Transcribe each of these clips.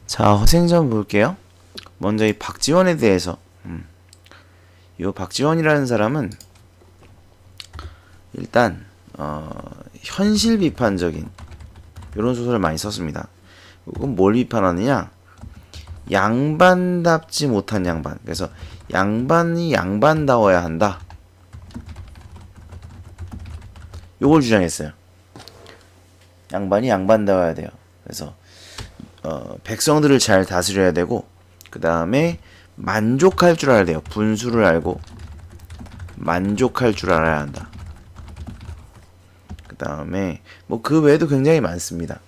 자, 허생전 볼게요. 먼저 이 박지원에 대해서. 이 박지원이라는 사람은 일단 현실 비판적인 이런 소설을 많이 썼습니다. 이건 뭘 비판하느냐? 양반답지 못한 양반. 그래서 양반이 양반다워야 한다. 요걸 주장했어요. 양반이 양반다워야 돼요. 그래서 백성들을 잘 다스려야 되고, 그 다음에 만족할 줄 알아야 돼요. 분수를 알고 만족할 줄 알아야 한다. 그 다음에 뭐 그 외에도 굉장히 많습니다.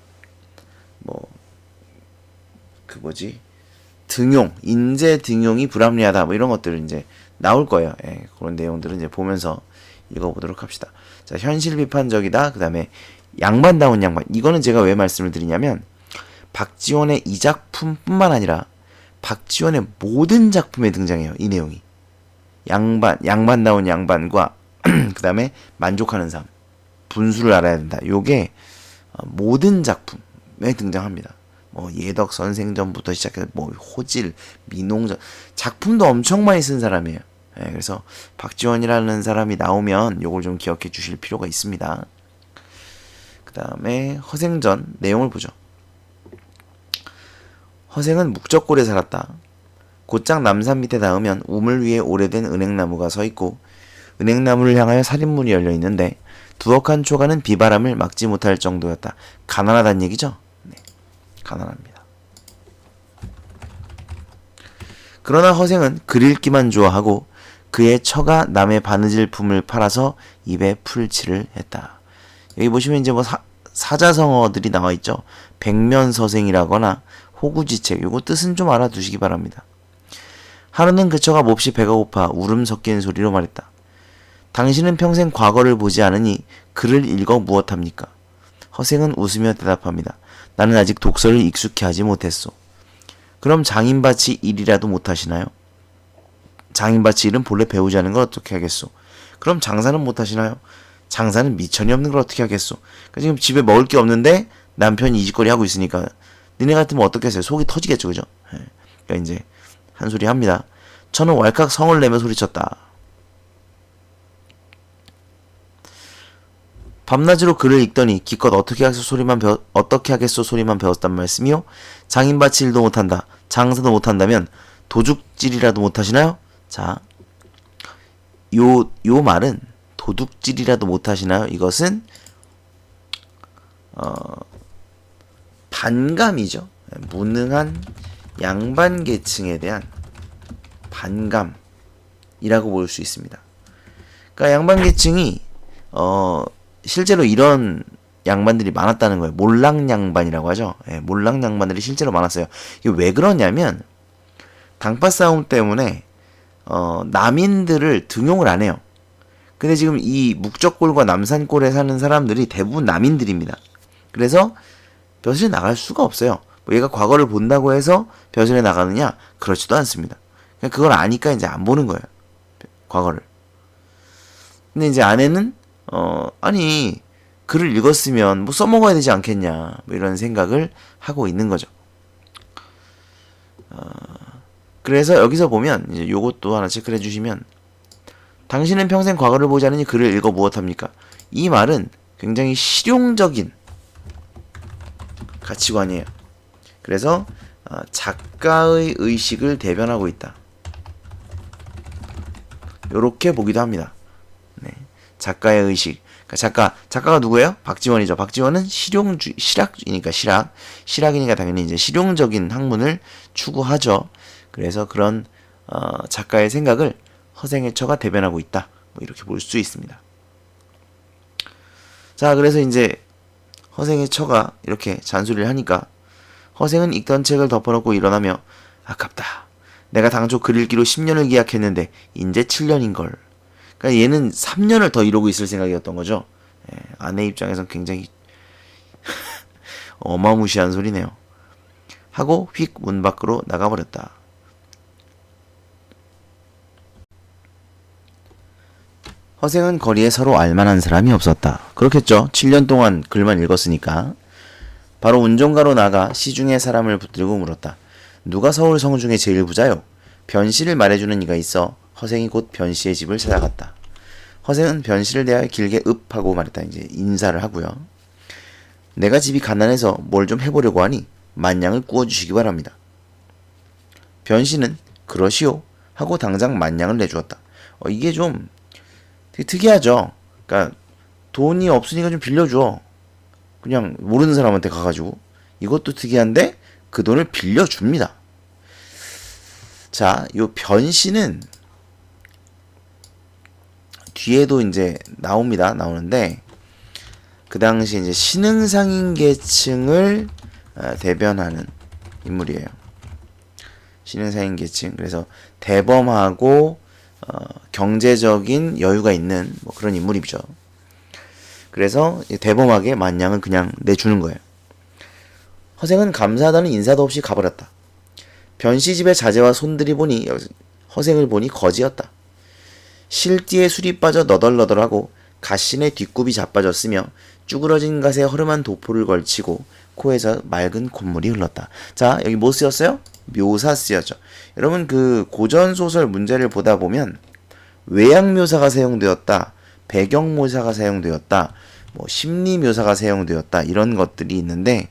뭐 그 뭐지? 등용, 인재 등용이 불합리하다. 뭐 이런 것들은 이제 나올 거예요. 예, 그런 내용들은 이제 보면서 읽어보도록 합시다. 자, 현실 비판적이다. 그 다음에 양반다운 양반. 이거는 제가 왜 말씀을 드리냐면 박지원의 이 작품뿐만 아니라 박지원의 모든 작품에 등장해요. 이 내용이. 양반다운 양반과 그 다음에 만족하는 삶. 분수를 알아야 된다. 요게 모든 작품에 등장합니다. 뭐 예덕 선생전부터 시작해서 뭐 호질, 민홍전 작품도 엄청 많이 쓴 사람이에요. 예, 그래서 박지원이라는 사람이 나오면 요걸 좀 기억해 주실 필요가 있습니다. 그 다음에 허생전 내용을 보죠. 허생은 묵적골에 살았다. 곧장 남산 밑에 닿으면 우물 위에 오래된 은행나무가 서 있고 은행나무를 향하여 살인문이 열려 있는데 두억한 초가는 비바람을 막지 못할 정도였다. 가난하다는 얘기죠? 네, 가난합니다. 그러나 허생은 글 읽기만 좋아하고 그의 처가 남의 바느질 품을 팔아서 입에 풀칠을 했다. 여기 보시면 이제 뭐 사자성어들이 나와 있죠. 백면서생이라거나 호구지책. 요거 뜻은 좀 알아두시기 바랍니다. 하루는 그 처가 몹시 배가 고파 울음 섞인 소리로 말했다. 당신은 평생 과거를 보지 않으니 글을 읽어 무엇합니까? 허생은 웃으며 대답합니다. 나는 아직 독서를 익숙히 하지 못했소. 그럼 장인밭이 일이라도 못하시나요? 장인밭이 일은 본래 배우지 않은 걸 어떻게 하겠소? 그럼 장사는 못하시나요? 장사는 미천이 없는 걸 어떻게 하겠소? 그러니까 지금 집에 먹을 게 없는데 남편이 이 짓거리 하고 있으니까 니네 같으면 어떻겠어요? 속이 터지겠죠, 그죠? 그러니까 이제 한 소리 합니다. 저는 왈칵 성을 내며 소리쳤다. 밤낮으로 글을 읽더니 기껏 어떻게 하겠소 소리만 배웠단 말씀이요? 장인밭이 일도 못한다. 장사도 못한다면 도둑질이라도 못하시나요? 자, 요 말은 도둑질이라도 못하시나요? 이것은 반감이죠. 무능한 양반 계층에 대한 반감이라고 볼 수 있습니다. 그러니까 양반 계층이 실제로 이런 양반들이 많았다는 거예요. 몰락양반이라고 하죠. 예, 몰락양반들이 실제로 많았어요. 이게 왜 그러냐면 당파 싸움 때문에 남인들을 등용을 안 해요. 근데 지금 이 묵적골과 남산골에 사는 사람들이 대부분 남인들입니다. 그래서 벼슬에 나갈 수가 없어요. 뭐 얘가 과거를 본다고 해서 벼슬에 나가느냐? 그렇지도 않습니다. 그냥 그걸 아니까 이제 안 보는 거예요. 과거를. 근데 이제 아내는 아니 글을 읽었으면 뭐 써먹어야 되지 않겠냐 뭐 이런 생각을 하고 있는 거죠. 그래서 여기서 보면 이제 요것도 하나 체크를 해주시면 당신은 평생 과거를 보지 않으니 글을 읽어 무엇합니까? 이 말은 굉장히 실용적인 가치관이에요. 그래서 작가의 의식을 대변하고 있다. 요렇게 보기도 합니다. 네. 작가의 의식. 그러니까 작가가 누구예요? 박지원이죠. 박지원은 실학이니까 실학이니까 당연히 이제 실용적인 학문을 추구하죠. 그래서 그런 작가의 생각을 허생의 처가 대변하고 있다. 뭐 이렇게 볼 수 있습니다. 자, 그래서 이제 허생의 처가 이렇게 잔소리를 하니까 허생은 읽던 책을 덮어놓고 일어나며 아깝다. 내가 당초 글 읽기로 10년을 기약했는데 이제 7년인걸. 그러니까 얘는 3년을 더 이러고 있을 생각이었던 거죠. 예, 아내 입장에선 굉장히 어마무시한 소리네요. 하고 휙 문 밖으로 나가버렸다. 허생은 거리에 서로 알만한 사람이 없었다. 그렇겠죠. 7년 동안 글만 읽었으니까. 바로 운전가로 나가 시중에 사람을 붙들고 물었다. 누가 서울 성 중에 제일 부자요? 변씨를 말해주는 이가 있어 허생이 곧 변씨의 집을 찾아갔다. 허생은 변씨를 대하여 길게 읍하고 말했다. 이제 인사를 하고요. 내가 집이 가난해서 뭘 좀 해보려고 하니 만냥을 구워주시기 바랍니다. 변씨는 그러시오 하고 당장 만냥을 내주었다. 이게 좀 되게 특이하죠. 그러니까 돈이 없으니까 좀 빌려줘. 그냥 모르는 사람한테 가가지고. 이것도 특이한데 그 돈을 빌려줍니다. 자, 요 변씨는 뒤에도 이제 나옵니다. 나오는데 그 당시 이제 신흥상인 계층을 대변하는 인물이에요. 신흥상인 계층. 그래서 대범하고 경제적인 여유가 있는 뭐 그런 인물이죠. 그래서 대범하게 만냥을 그냥 내주는 거예요. 허생은 감사하다는 인사도 없이 가버렸다. 변씨 집의 자제와 손들이 보니 허생을 보니 거지였다. 실띠에 술이 빠져 너덜너덜하고 갓신의 뒷굽이 자빠졌으며 쭈그러진 갓에 허름한 도포를 걸치고 코에서 맑은 콧물이 흘렀다. 자, 여기 뭐 쓰였어요? 묘사 쓰였죠. 여러분 그 고전소설 문제를 보다 보면 외양묘사가 사용되었다. 배경묘사가 사용되었다. 뭐 심리묘사가 사용되었다. 이런 것들이 있는데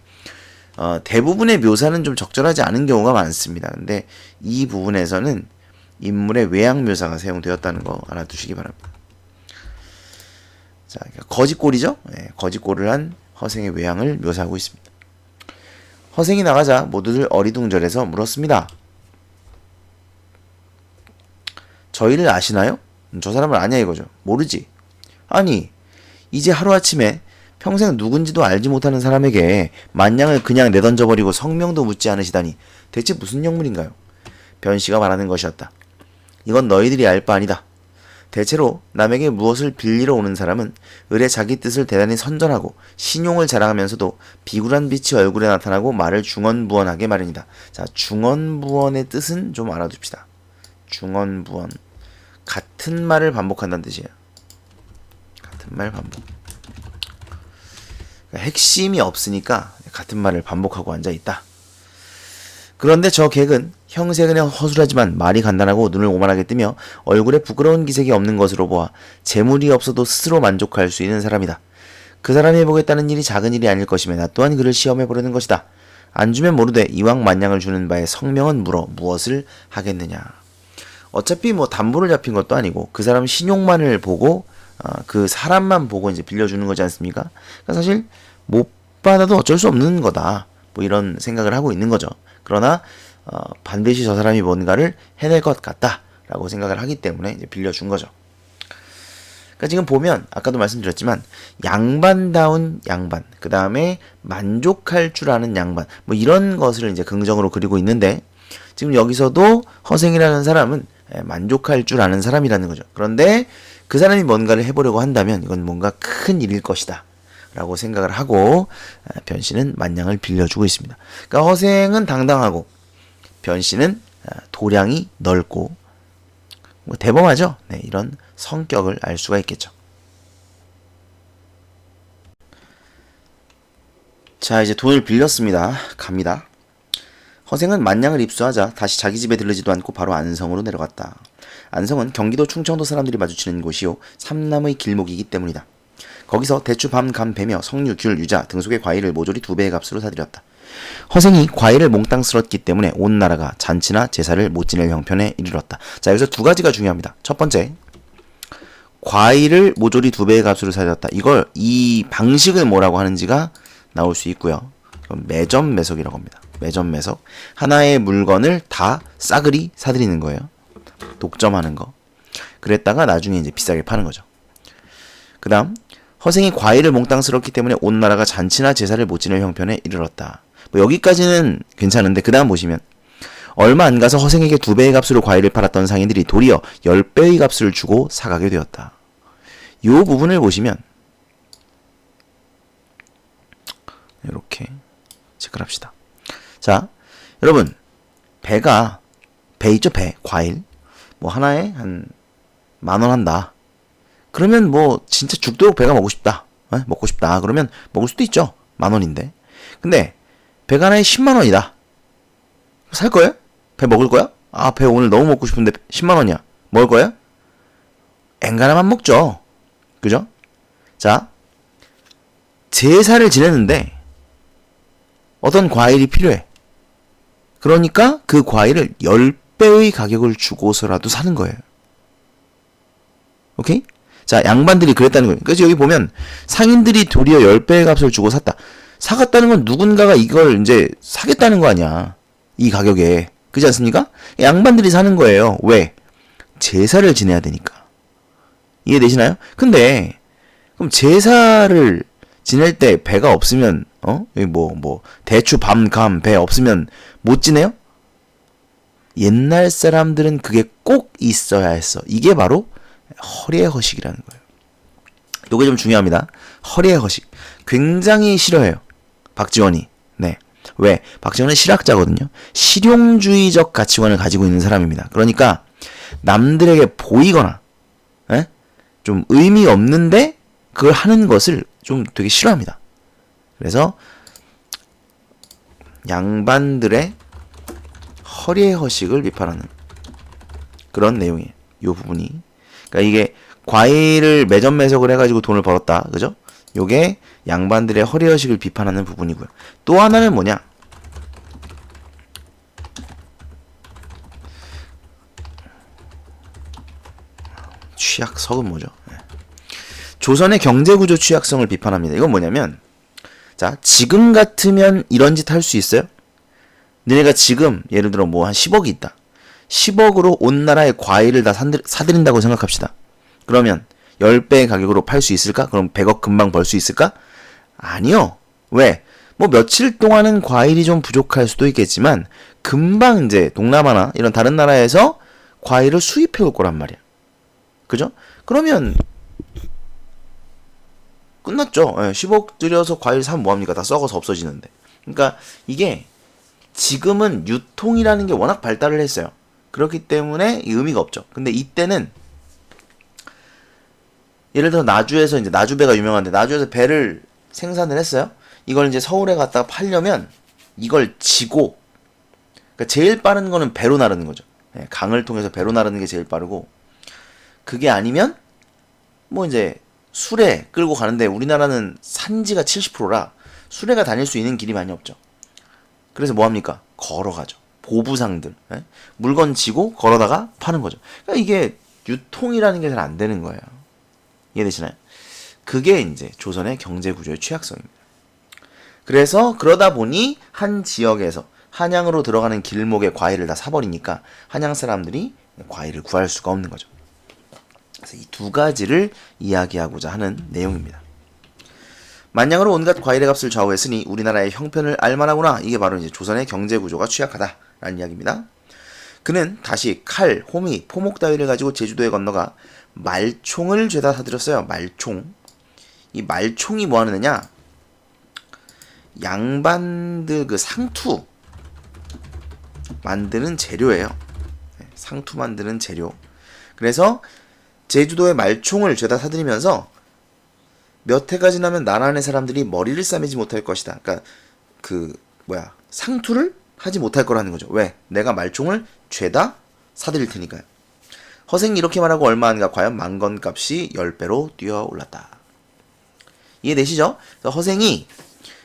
대부분의 묘사는 좀 적절하지 않은 경우가 많습니다. 근데 이 부분에서는 인물의 외양 묘사가 사용되었다는 거 알아두시기 바랍니다. 자, 거짓골이죠? 네, 거짓골을 한 허생의 외양을 묘사하고 있습니다. 허생이 나가자 모두들 어리둥절해서 물었습니다. 저희를 아시나요? 저 사람을 아냐 이거죠. 모르지. 아니, 이제 하루아침에 평생 누군지도 알지 못하는 사람에게 만냥을 그냥 내던져버리고 성명도 묻지 않으시다니 대체 무슨 영문인가요? 변씨가 말하는 것이었다. 이건 너희들이 알 바 아니다. 대체로 남에게 무엇을 빌리러 오는 사람은 을에 자기 뜻을 대단히 선전하고 신용을 자랑하면서도 비굴한 빛이 얼굴에 나타나고 말을 중언부언하게 마련이다. 자, 중언부언의 뜻은 좀 알아둡시다. 중언부언. 같은 말을 반복한다는 뜻이에요. 같은 말 반복. 그러니까 핵심이 없으니까 같은 말을 반복하고 앉아있다. 그런데 저 객은 형세근에 허술하지만 말이 간단하고 눈을 오만하게 뜨며 얼굴에 부끄러운 기색이 없는 것으로 보아 재물이 없어도 스스로 만족할 수 있는 사람이다. 그 사람이 해보겠다는 일이 작은 일이 아닐 것이며 나 또한 그를 시험해보려는 것이다. 안 주면 모르되 이왕 만냥을 주는 바에 성명은 물어 무엇을 하겠느냐. 어차피 뭐 담보를 잡힌 것도 아니고 그 사람 신용만을 보고 그 사람만 보고 이제 빌려주는 거지 않습니까? 그러니까 사실 못 받아도 어쩔 수 없는 거다. 뭐 이런 생각을 하고 있는 거죠. 그러나 반드시 저 사람이 뭔가를 해낼 것 같다라고 생각을 하기 때문에 이제 빌려준 거죠. 그러니까 지금 보면 아까도 말씀드렸지만 양반다운 양반, 그 다음에 만족할 줄 아는 양반, 뭐 이런 것을 이제 긍정으로 그리고 있는데 지금 여기서도 허생이라는 사람은 만족할 줄 아는 사람이라는 거죠. 그런데 그 사람이 뭔가를 해보려고 한다면 이건 뭔가 큰 일일 것이다 라고 생각을 하고 변씨는 만냥을 빌려주고 있습니다. 그러니까 허생은 당당하고 변씨는 도량이 넓고 뭐 대범하죠. 네, 이런 성격을 알 수가 있겠죠. 자, 이제 돈을 빌렸습니다. 갑니다. 허생은 만냥을 입수하자 다시 자기 집에 들르지도 않고 바로 안성으로 내려갔다. 안성은 경기도 충청도 사람들이 마주치는 곳이요 삼남의 길목이기 때문이다. 거기서 대추, 밤, 감, 배며 석류, 귤, 유자 등속의 과일을 모조리 2배의 값으로 사들였다. 허생이 과일을 몽땅 쓸었기 때문에 온 나라가 잔치나 제사를 못 지낼 형편에 이르렀다. 자, 여기서 두 가지가 중요합니다. 첫 번째, 과일을 모조리 2배의 값으로 사들였다. 이 방식을 뭐라고 하는지가 나올 수 있고요. 매점 매석이라고 합니다. 매점 매석. 하나의 물건을 다 싸그리 사들이는 거예요. 독점하는 거. 그랬다가 나중에 이제 비싸게 파는 거죠. 그 다음, 허생이 과일을 몽땅 쓸었기 때문에 온 나라가 잔치나 제사를 못 지낼 형편에 이르렀다. 뭐 여기까지는 괜찮은데 그 다음 보시면 얼마 안 가서 허생에게 2배의 값으로 과일을 팔았던 상인들이 도리어 10배의 값을 주고 사가게 되었다. 이 부분을 보시면 이렇게 체크를 합시다. 자, 여러분 배 있죠? 배, 과일 뭐 하나에 한 10,000원 한다. 그러면 뭐 진짜 죽도록 배가 먹고 싶다. 먹고 싶다. 그러면 먹을 수도 있죠. 10,000원인데. 근데 배가 하나에 10만 원이다. 살 거예요? 배 먹을 거야? 아, 배 오늘 너무 먹고 싶은데 10만 원이야. 먹을 거예요? 엔간하면 먹죠. 그죠? 자, 제사를 지냈는데 어떤 과일이 필요해. 그러니까 그 과일을 10배의 가격을 주고서라도 사는 거예요. 오케이? 자, 양반들이 그랬다는 거예요. 그래서 여기 보면 상인들이 도리어 10배의 값을 주고 샀다. 사갔다는 건 누군가가 이걸 이제 사겠다는 거 아니야. 이 가격에. 그렇지 않습니까? 양반들이 사는 거예요. 왜? 제사를 지내야 되니까. 이해되시나요? 근데 그럼 제사를 지낼 때 배가 없으면 여기 대추 밤감 배 없으면 못 지내요? 옛날 사람들은 그게 꼭 있어야 했어. 이게 바로 허리의 허식이라는 거예요. 요게 좀 중요합니다. 허리의 허식. 굉장히 싫어해요. 박지원이. 네. 왜? 박지원은 실학자거든요. 실용주의적 가치관을 가지고 있는 사람입니다. 그러니까 남들에게 보이거나 좀 의미 없는데 그걸 하는 것을 좀 되게 싫어합니다. 그래서 양반들의 허리의 허식을 비판하는 그런 내용이에요. 이 부분이. 그러니까 이게 과일을 매점 매석을 해가지고 돈을 벌었다. 그죠? 요게 양반들의 허리의 허식을 비판하는 부분이고요. 또 하나는 뭐냐? 취약석은 뭐죠? 조선의 경제구조 취약성을 비판합니다. 이건 뭐냐면, 자, 지금 같으면 이런 짓 할 수 있어요? 너네가 지금 예를 들어 뭐 한 10억이 있다. 10억으로 온 나라의 과일을 다 사들인다고 생각합시다. 그러면 10배의 가격으로 팔 수 있을까? 그럼 100억 금방 벌 수 있을까? 아니요. 왜? 뭐 며칠 동안은 과일이 좀 부족할 수도 있겠지만 금방 이제 동남아나 이런 다른 나라에서 과일을 수입해 올 거란 말이야. 그죠? 그러면 끝났죠. 10억 들여서 과일 사면 뭐합니까? 다 썩어서 없어지는데. 그러니까 이게 지금은 유통이라는 게 워낙 발달을 했어요. 그렇기 때문에 의미가 없죠. 근데 이때는 예를 들어 나주에서 이제 나주배가 유명한데 나주에서 배를 생산을 했어요. 이걸 이제 서울에 갖다가 팔려면 이걸 지고, 그러니까 제일 빠른 거는 배로 나르는 거죠. 강을 통해서 배로 나르는 게 제일 빠르고, 그게 아니면 뭐 이제 수레 끌고 가는데 우리나라는 산지가 70%라 수레가 다닐 수 있는 길이 많이 없죠. 그래서 뭐합니까? 걸어가죠. 보부상들. 물건 지고 걸어다가 파는 거죠. 그러니까 이게 유통이라는 게 잘 안 되는 거예요. 이해되시나요? 그게 이제 조선의 경제구조의 취약성입니다. 그래서 그러다 보니 한 지역에서 한양으로 들어가는 길목에 과일을 다 사버리니까 한양 사람들이 과일을 구할 수가 없는 거죠. 그래서 이 두 가지를 이야기하고자 하는 내용입니다. 만양으로 온갖 과일의 값을 좌우했으니 우리나라의 형편을 알만하구나. 이게 바로 이제 조선의 경제 구조가 취약하다라는 이야기입니다. 그는 다시 칼, 호미, 포목 따위를 가지고 제주도에 건너가 말총을 죄다 사들였어요. 말총. 이 말총이 뭐 하는 애냐? 양반들 그 상투 만드는 재료예요. 상투 만드는 재료. 그래서 제주도의 말총을 죄다 사들이면서 몇 해가 지나면 나라 안의 사람들이 머리를 싸매지 못할 것이다. 그러니까 상투를 하지 못할 거라는 거죠. 왜? 내가 말총을 죄다 사들일 테니까요. 허생이 이렇게 말하고 얼마 안가 과연 만건값이 10배로 뛰어올랐다. 이해되시죠? 그래서 허생이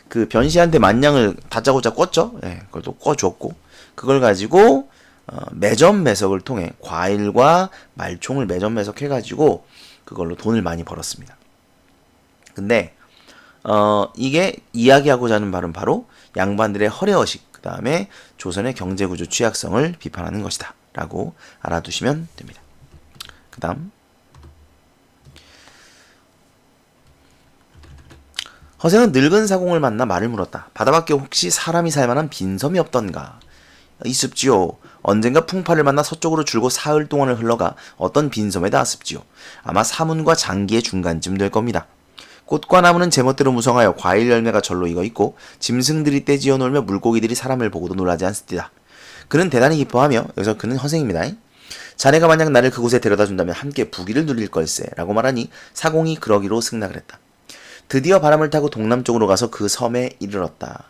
그 변시한테 만냥을 다짜고짜 꿨죠. 그걸 또 꿔줬고 그걸 가지고 매점 매석을 통해 과일과 말총을 매점 매석해가지고 그걸로 돈을 많이 벌었습니다. 근데 이게 이야기하고자 하는 바는 바로 양반들의 허례허식, 그 다음에 조선의 경제구조 취약성을 비판하는 것이다 라고 알아두시면 됩니다. 그 다음 허생은 늙은 사공을 만나 말을 물었다. 바다밖에 혹시 사람이 살만한 빈섬이 없던가? 있습지요. 언젠가 풍파를 만나 서쪽으로 줄곧 사흘 동안을 흘러가 어떤 빈섬에 닿았습지요. 아마 사문과 장기의 중간쯤 될 겁니다. 꽃과 나무는 제멋대로 무성하여 과일 열매가 절로 익어있고 짐승들이 떼지어 놀며 물고기들이 사람을 보고도 놀라지 않습니다. 그는 대단히 기뻐하며, 여기서 그는 허생입니다. 자네가 만약 나를 그곳에 데려다 준다면 함께 부귀를 누릴 걸세 라고 말하니 사공이 그러기로 승낙을 했다. 드디어 바람을 타고 동남쪽으로 가서 그 섬에 이르렀다.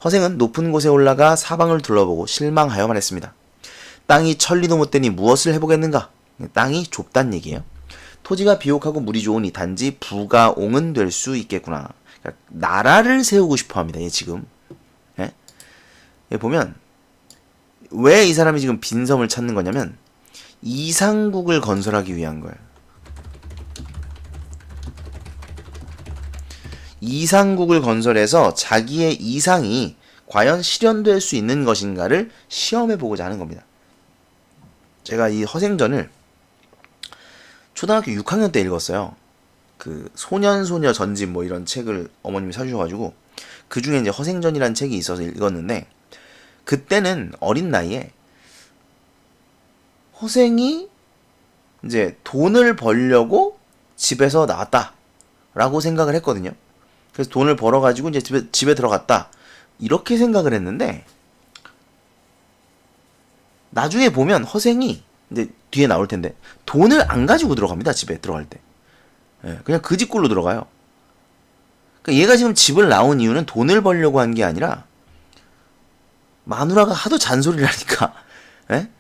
허생은 높은 곳에 올라가 사방을 둘러보고 실망하여만 했습니다. 땅이 천리도 못되니 무엇을 해보겠는가? 땅이 좁단 얘기예요. 토지가 비옥하고 물이 좋으니 단지 부가옹은 될 수 있겠구나. 그러니까 나라를 세우고 싶어 합니다. 얘 지금. 예? 얘 보면 왜 이 사람이 지금 빈섬을 찾는 거냐면 이상국을 건설하기 위한 거예요. 이상국을 건설해서 자기의 이상이 과연 실현될 수 있는 것인가를 시험해보고자 하는 겁니다. 제가 이 허생전을 초등학교 6학년 때 읽었어요. 그 소년소녀 전집 뭐 이런 책을 어머님이 사주셔가지고 그 중에 이제 허생전이라는 책이 있어서 읽었는데 그때는 어린 나이에 허생이 이제 돈을 벌려고 집에서 나왔다라고 생각을 했거든요. 그래서 돈을 벌어가지고 이제 집에 들어갔다. 이렇게 생각을 했는데, 나중에 보면 허생이, 이제 뒤에 나올 텐데, 돈을 안 가지고 들어갑니다. 집에 들어갈 때. 예, 그냥 그 집꼴로 들어가요. 그러니까 얘가 지금 집을 나온 이유는 돈을 벌려고 한 게 아니라, 마누라가 하도 잔소리를 하니까, 예?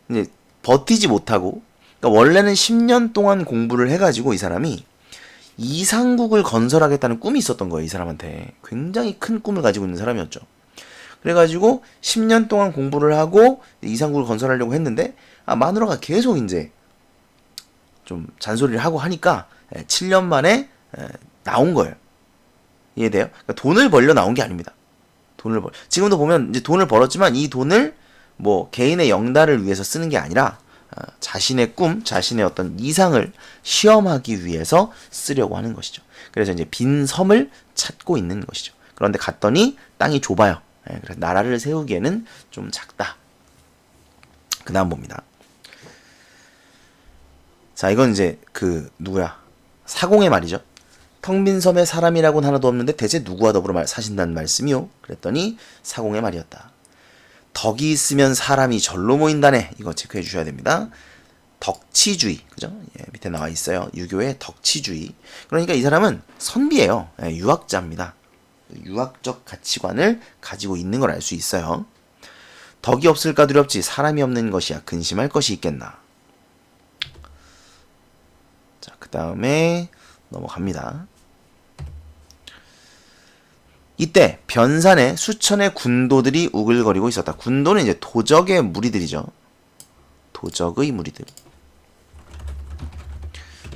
이제 버티지 못하고, 그러니까 원래는 10년 동안 공부를 해가지고 이 사람이, 이상국을 건설하겠다는 꿈이 있었던 거예요. 이 사람한테 굉장히 큰 꿈을 가지고 있는 사람이었죠. 그래가지고 10년 동안 공부를 하고 이상국을 건설하려고 했는데 마누라가 계속 이제 좀 잔소리를 하고 하니까 7년 만에 나온 거예요. 이해돼요? 그러니까 돈을 벌려 나온 게 아닙니다. 지금도 보면 이제 돈을 벌었지만 이 돈을 뭐 개인의 영달을 위해서 쓰는 게 아니라 자신의 꿈, 자신의 어떤 이상을 시험하기 위해서 쓰려고 하는 것이죠. 그래서 이제 빈 섬을 찾고 있는 것이죠. 그런데 갔더니 땅이 좁아요. 그래서 나라를 세우기에는 좀 작다. 그 다음 봅니다. 자, 이건 이제 사공의 말이죠. 텅 빈 섬에 사람이라고는 하나도 없는데 대체 누구와 더불어 사신다는 말씀이요? 그랬더니 사공의 말이었다. 덕이 있으면 사람이 절로 모인다네. 이거 체크해 주셔야 됩니다. 덕치주의. 그죠? 예, 밑에 나와 있어요. 유교의 덕치주의. 그러니까 이 사람은 선비예요. 예, 유학자입니다. 유학적 가치관을 가지고 있는 걸 알 수 있어요. 덕이 없을까 두렵지 사람이 없는 것이야 근심할 것이 있겠나. 자, 그 다음에 넘어갑니다. 이때 변산에 수천의 군도들이 우글거리고 있었다. 군도는 이제 도적의 무리들이죠. 도적의 무리들.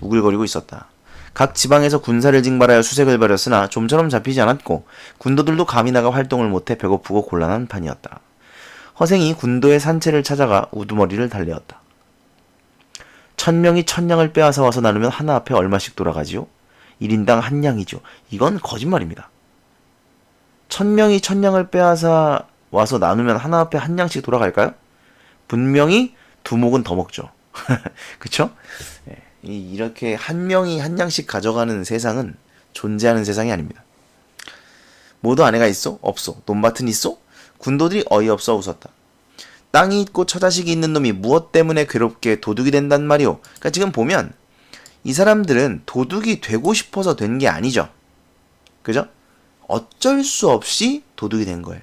우글거리고 있었다. 각 지방에서 군사를 징발하여 수색을 벌였으나 좀처럼 잡히지 않았고 군도들도 감히 나가 활동을 못해 배고프고 곤란한 판이었다. 허생이 군도의 산채를 찾아가 우두머리를 달래었다. 1000명이 1000냥을 빼앗아 와서 나누면 하나 앞에 얼마씩 돌아가지요? 1인당 한 냥이죠. 이건 거짓말입니다. 1000명이 1000냥을 빼앗아 와서 나누면 하나 앞에 한 냥씩 돌아갈까요? 분명히 두목은 더 먹죠. 그쵸? 이렇게 한 명이 한 냥씩 가져가는 세상은 존재하는 세상이 아닙니다. 모두 아내가 있어? 없어. 논밭은 있어? 군도들이 어이없어 웃었다. 땅이 있고 처자식이 있는 놈이 무엇 때문에 괴롭게 도둑이 된단 말이오. 그러니까 지금 보면 이 사람들은 도둑이 되고 싶어서 된 게 아니죠. 그죠? 어쩔 수 없이 도둑이 된 거예요.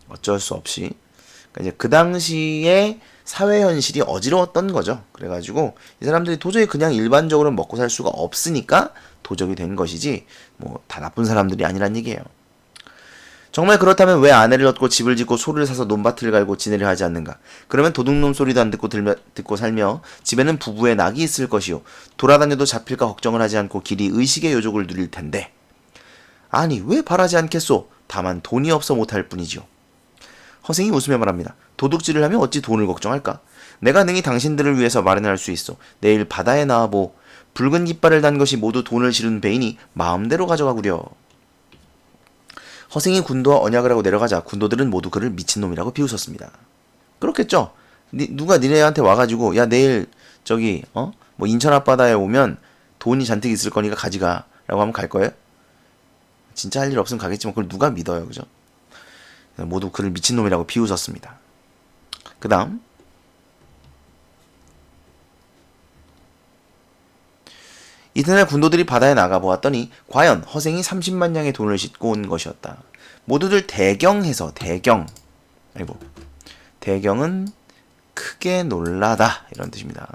어쩔 수 없이. 그러니까 이제 그 당시에 사회 현실이 어지러웠던 거죠. 그래가지고 이 사람들이 도저히 그냥 일반적으로 먹고 살 수가 없으니까 도적이 된 것이지 뭐 다 나쁜 사람들이 아니란 얘기예요. 정말 그렇다면 왜 아내를 얻고 집을 짓고 소를 사서 논밭을 갈고 지내려 하지 않는가? 그러면 도둑놈 소리도 안 듣고 살며 집에는 부부의 낙이 있을 것이요. 돌아다녀도 잡힐까 걱정을 하지 않고 길이 의식의 요족을 누릴 텐데. 아니 왜 바라지 않겠소? 다만 돈이 없어 못할 뿐이지요. 허생이 웃으며 말합니다. 도둑질을 하면 어찌 돈을 걱정할까? 내가 능히 당신들을 위해서 마련할 수 있어. 내일 바다에 나와보. 붉은 깃발을 단 것이 모두 돈을 실은 배이니 마음대로 가져가구려. 허생이 군도와 언약을 하고 내려가자 군도들은 모두 그를 미친놈이라고 비웃었습니다. 그렇겠죠? 누가 니네한테 와가지고 야 내일 저기 뭐 인천 앞바다에 오면 돈이 잔뜩 있을 거니까 가지가 라고 하면 갈 거예요? 진짜 할 일 없으면 가겠지만 그걸 누가 믿어요. 그죠? 모두 그를 미친놈이라고 비웃었습니다. 그 다음 이튿날 군도들이 바다에 나가 보았더니 과연 허생이 30만 냥의 돈을 싣고 온 것이었다. 모두들 대경해서 대경. 아이고. 대경은 크게 놀라다 이런 뜻입니다.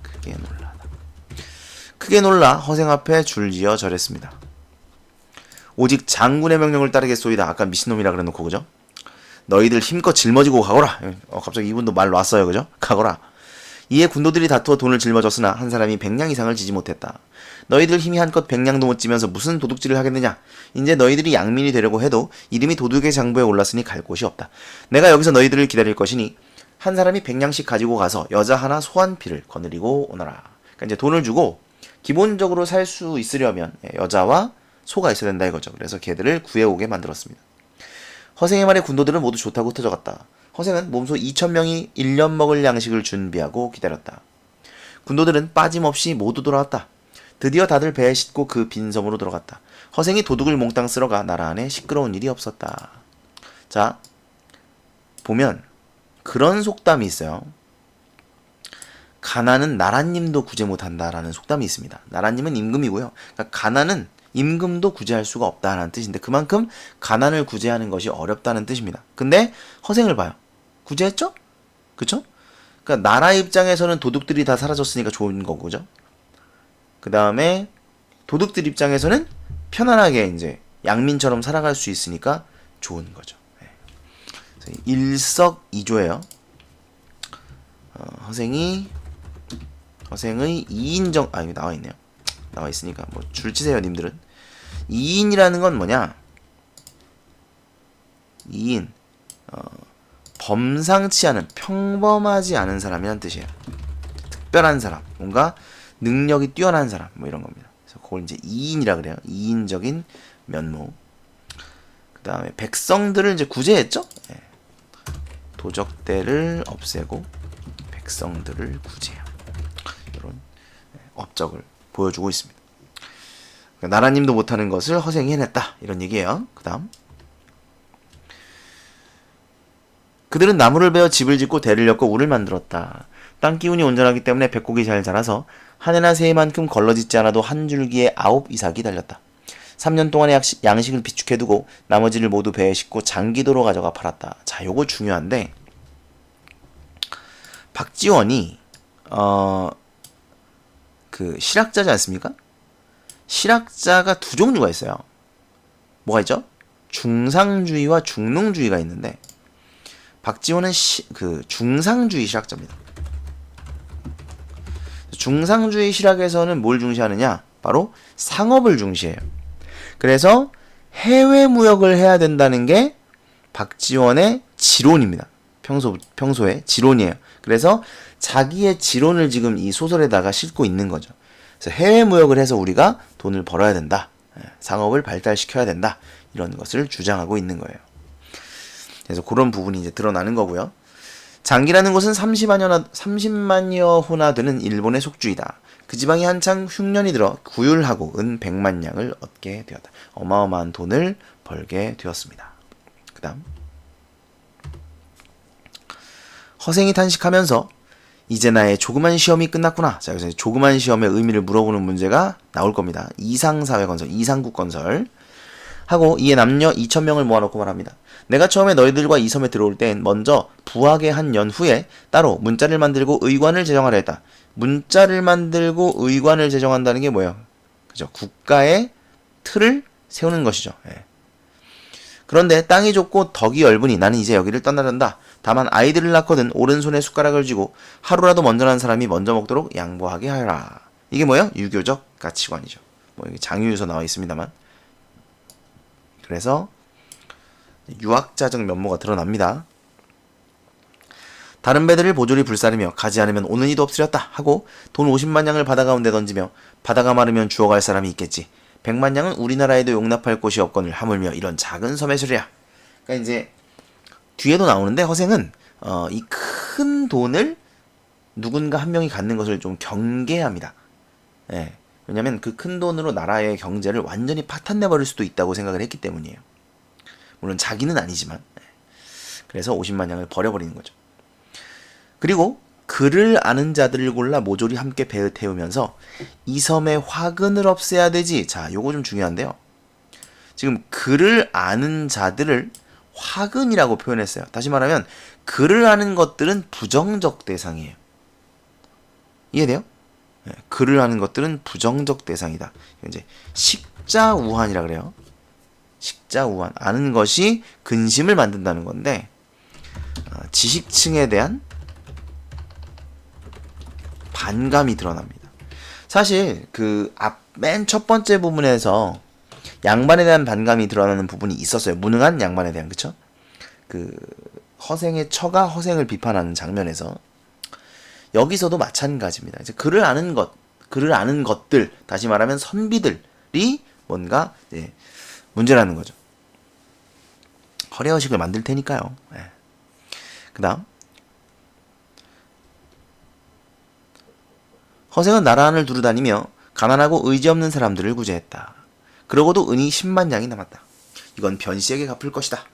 크게 놀라다. 크게 놀라 허생 앞에 줄지어 절했습니다. 오직 장군의 명령을 따르겠소이다. 아까 미친놈이라 그래놓고 그죠? 너희들 힘껏 짊어지고 가거라. 갑자기 이분도 말 놨어요. 그죠? 가거라. 이에 군도들이 다투어 돈을 짊어졌으나 한 사람이 100냥 이상을 지지 못했다. 너희들 힘이 한껏 100냥도 못 지면서 무슨 도둑질을 하겠느냐. 이제 너희들이 양민이 되려고 해도 이름이 도둑의 장부에 올랐으니 갈 곳이 없다. 내가 여기서 너희들을 기다릴 것이니 한 사람이 100냥씩 가지고 가서 여자 하나 소 한 피를 거느리고 오너라. 그러니까 이제 돈을 주고 기본적으로 살 수 있으려면 여자와 소가 있어야 된다 이거죠. 그래서 걔들을 구해오게 만들었습니다. 허생의 말에 군도들은 모두 좋다고 터져갔다. 허생은 몸소 2,000명이 1년 먹을 양식을 준비하고 기다렸다. 군도들은 빠짐없이 모두 돌아왔다. 드디어 다들 배에 싣고 그 빈섬으로 들어갔다. 허생이 도둑을 몽땅 쓸어가 나라 안에 시끄러운 일이 없었다. 자, 보면 그런 속담이 있어요. 가난은 나라님도 구제 못한다라는 속담이 있습니다. 나라님은 임금이고요. 그러니까 가난은 임금도 구제할 수가 없다는 뜻인데 그만큼 가난을 구제하는 것이 어렵다는 뜻입니다. 근데 허생을 봐요. 구제했죠? 그쵸? 그러니까 나라 입장에서는 도둑들이 다 사라졌으니까 좋은 거고, 그죠? 그 다음에 도둑들 입장에서는 편안하게 이제 양민처럼 살아갈 수 있으니까 좋은 거죠. 네. 일석이조예요. 허생의 2인정 이거 나와 있네요. 나와 있으니까 뭐 줄치세요, 님들은. 2인이라는 건 뭐냐? 2인 범상치 않은, 평범하지 않은 사람이란 뜻이에요. 특별한 사람, 뭔가 능력이 뛰어난 사람, 뭐 이런 겁니다. 그래서 그걸 이제 2인이라 그래요. 2인적인 면모. 그 다음에 백성들을 이제 구제했죠. 네. 도적대를 없애고 백성들을 구제해요. 이런 업적을 보여주고 있습니다. 그러니까 나라님도 못하는 것을 허생이 해냈다, 이런 얘기예요. 그 다음, 그들은 나무를 베어 집을 짓고 대를 엮고 울을 만들었다. 땅 기운이 온전하기 때문에 백곡이 잘 자라서 한 해나 세 해만큼 걸러짓지 않아도 한 줄기에 9 이삭이 달렸다. 3년 동안의 양식을 비축해두고 나머지를 모두 배에 싣고 장기도로 가져가 팔았다. 자, 요거 중요한데, 박지원이 그 실학자지 않습니까? 실학자가 두 종류가 있어요. 뭐가 있죠? 중상주의와 중농주의가 있는데, 박지원은 그 중상주의 실학자입니다. 중상주의 실학에서는 뭘 중시하느냐? 바로 상업을 중시해요. 그래서 해외 무역을 해야 된다는 게 박지원의 지론입니다. 평소에 지론이에요. 그래서 자기의 지론을 지금 이 소설에다가 싣고 있는 거죠. 그래서 해외 무역을 해서 우리가 돈을 벌어야 된다. 상업을 발달시켜야 된다. 이런 것을 주장하고 있는 거예요. 그래서 그런 부분이 이제 드러나는 거고요. 장기라는 곳은 30만여 호나 되는 일본의 속주이다. 그 지방이 한창 흉년이 들어 구휼하고 은 100만 냥을 얻게 되었다. 어마어마한 돈을 벌게 되었습니다. 그 다음, 허생이 탄식하면서 이제 나의 조그만 시험이 끝났구나. 자, 여기서 조그만 시험의 의미를 물어보는 문제가 나올 겁니다. 이상사회건설, 이상국건설 하고 이에 남녀 2,000명을 모아놓고 말합니다. 내가 처음에 너희들과 이 섬에 들어올 땐 먼저 부하게 한 연 후에 따로 문자를 만들고 의관을 제정하려 했다. 문자를 만들고 의관을 제정한다는 게 뭐예요? 그죠? 국가의 틀을 세우는 것이죠. 예. 그런데 땅이 좁고 덕이 넓으니 나는 이제 여기를 떠나련다. 다만 아이들을 낳거든 오른손에 숟가락을 쥐고 하루라도 먼저 난 사람이 먼저 먹도록 양보하게 하여라. 이게 뭐예요? 유교적 가치관이죠. 뭐 여기 장유유서 나와 있습니다만. 그래서 유학자적 면모가 드러납니다. 다른 배들을 보조리 불사르며 가지 않으면 오는 이도 없으렸다 하고 돈 50만 냥을 바다 가운데 던지며 바다가 마르면 주워갈 사람이 있겠지. 100만 냥은 우리나라에도 용납할 곳이 없거늘 하물며 이런 작은 섬의 소리야. 그러니까 이제 뒤에도 나오는데 허생은 이 큰 돈을 누군가 한 명이 갖는 것을 좀 경계합니다. 예. 왜냐면 그 큰 돈으로 나라의 경제를 완전히 파탄내버릴 수도 있다고 생각을 했기 때문이에요. 물론 자기는 아니지만. 그래서 50만 냥을 버려버리는 거죠. 그리고 그를 아는 자들을 골라 모조리 함께 배에 태우면서 이 섬의 화근을 없애야 되지. 자, 요거 좀 중요한데요. 지금 그를 아는 자들을 화근이라고 표현했어요. 다시 말하면 그를 아는 것들은 부정적 대상이에요. 이해돼요? 네, 그를 아는 것들은 부정적 대상이다. 이제 식자우환이라 그래요. 식자우환. 아는 것이 근심을 만든다는 건데 지식층에 대한 반감이 드러납니다. 사실 그 맨 첫 번째 부분에서 양반에 대한 반감이 드러나는 부분이 있었어요. 무능한 양반에 대한, 그쵸? 그 허생의 처가 허생을 비판하는 장면에서 여기서도 마찬가지입니다. 이제 그를 아는 것들, 다시 말하면 선비들이 뭔가 문제라는 거죠. 허례허식을 만들 테니까요. 네. 그다음 허생은 나라 안을 두루다니며 가난하고 의지 없는 사람들을 구제했다. 그러고도 은이 10만 양이 남았다. 이건 변씨에게 갚을 것이다.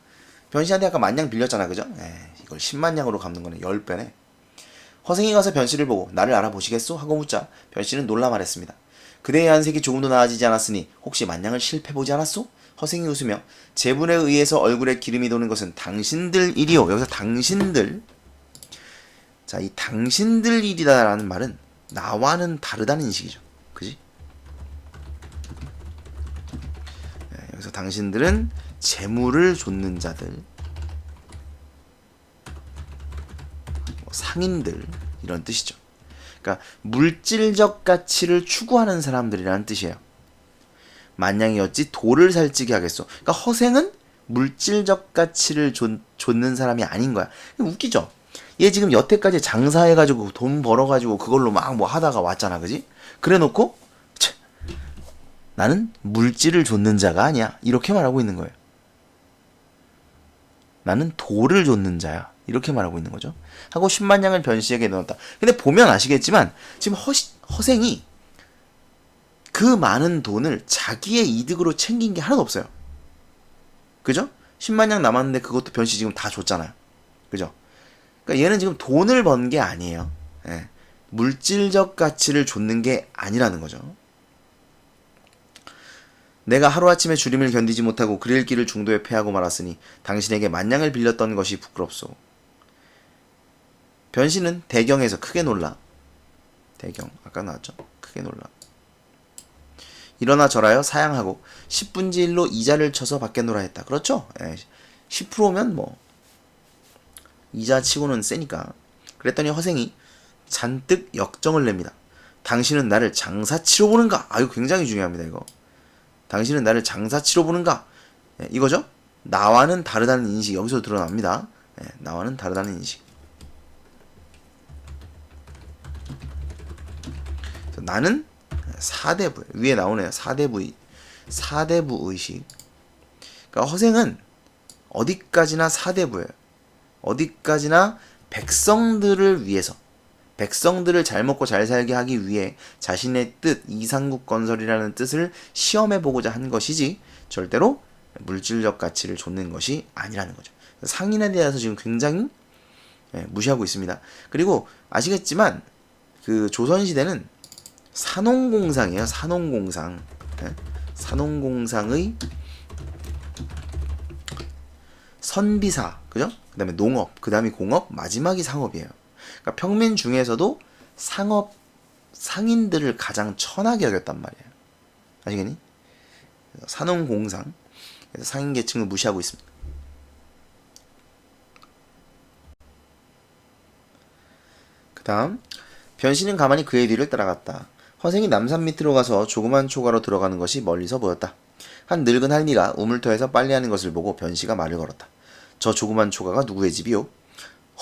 변씨한테 아까 10,000냥 빌렸잖아, 그죠? 이걸 10만 양으로 갚는 거네. 10배네. 허생이 가서 변씨를 보고 나를 알아보시겠소? 하고 묻자 변씨는 놀라 말했습니다. 그대의 안색이 조금도 나아지지 않았으니 혹시 10,000냥을 실패보지 않았소? 허생이 웃으며 제분에 의해서 얼굴에 기름이 도는 것은 당신들 일이요. 여기서 당신들, 자, 이 당신들 일이다라는 말은 나와는 다르다는 인식이죠. 그지? 여기서 당신들은 재물을 좇는 자들, 상인들, 이런 뜻이죠. 그러니까 물질적 가치를 추구하는 사람들이라는 뜻이에요. 만냥이 어찌 돌을 살찌게 하겠소. 그러니까 허생은 물질적 가치를 좇는 사람이 아닌 거야. 웃기죠? 얘 지금 여태까지 장사해가지고 돈 벌어가지고 그걸로 막 뭐 하다가 왔잖아, 그지? 그래놓고 나는 물질을 좇는 자가 아니야, 이렇게 말하고 있는 거예요. 나는 돌을 좇는 자야, 이렇게 말하고 있는 거죠. 하고 10만 양을 변씨에게 넣었다. 근데 보면 아시겠지만 지금 허생이 그 많은 돈을 자기의 이득으로 챙긴 게 하나도 없어요. 그죠? 10만 양 남았는데 그것도 변씨 지금 다 줬잖아요. 그죠? 그러니까 얘는 지금 돈을 번 게 아니에요. 물질적 가치를 좇는 게 아니라는 거죠. 내가 하루아침에 주림을 견디지 못하고 그릴 길을 중도에 패하고 말았으니 당신에게 10,000냥을 빌렸던 것이 부끄럽소. 변씨는 대경에서 크게 놀라. 대경, 아까 나왔죠? 크게 놀라. 일어나 절하여 사양하고 10분지 1로 이자를 쳐서 밖에 놀아 했다. 그렇죠? 10%면 뭐 이자 치고는 세니까. 그랬더니 허생이 잔뜩 역정을 냅니다. 당신은 나를 장사치로 보는가? 이거 굉장히 중요합니다. 이거. 당신은 나를 장사치로 보는가? 이거죠? 나와는 다르다는 인식, 여기서 드러납니다. 나와는 다르다는 인식. 나는 사대부, 위에 나오네요. 사대부 의식. 그러니까 허생은 어디까지나 사대부예요. 어디까지나 백성들을 위해서, 백성들을 잘 먹고 잘 살게 하기 위해 자신의 뜻, 이상국 건설이라는 뜻을 시험해보고자 한 것이지 절대로 물질적 가치를 좇는 것이 아니라는 거죠. 상인에 대해서 지금 굉장히 무시하고 있습니다. 그리고 아시겠지만 그 조선시대는 산업공상이에요. 산업공상. 산업공상의 선비사, 그죠? 그 다음에 농업, 그 다음에 공업, 마지막이 상업이에요. 그러니까 평민 중에서도 상인들을 가장 천하게 여겼단 말이에요. 아시겠니? 산업공상. 그래서 상인 계층을 무시하고 있습니다. 그 다음, 변씨는 가만히 그의 뒤를 따라갔다. 허생이 남산 밑으로 가서 조그만 초가로 들어가는 것이 멀리서 보였다. 한 늙은 할미가 우물터에서 빨래하는 것을 보고 변씨가 말을 걸었다. 저 조그만 초가가 누구의 집이요?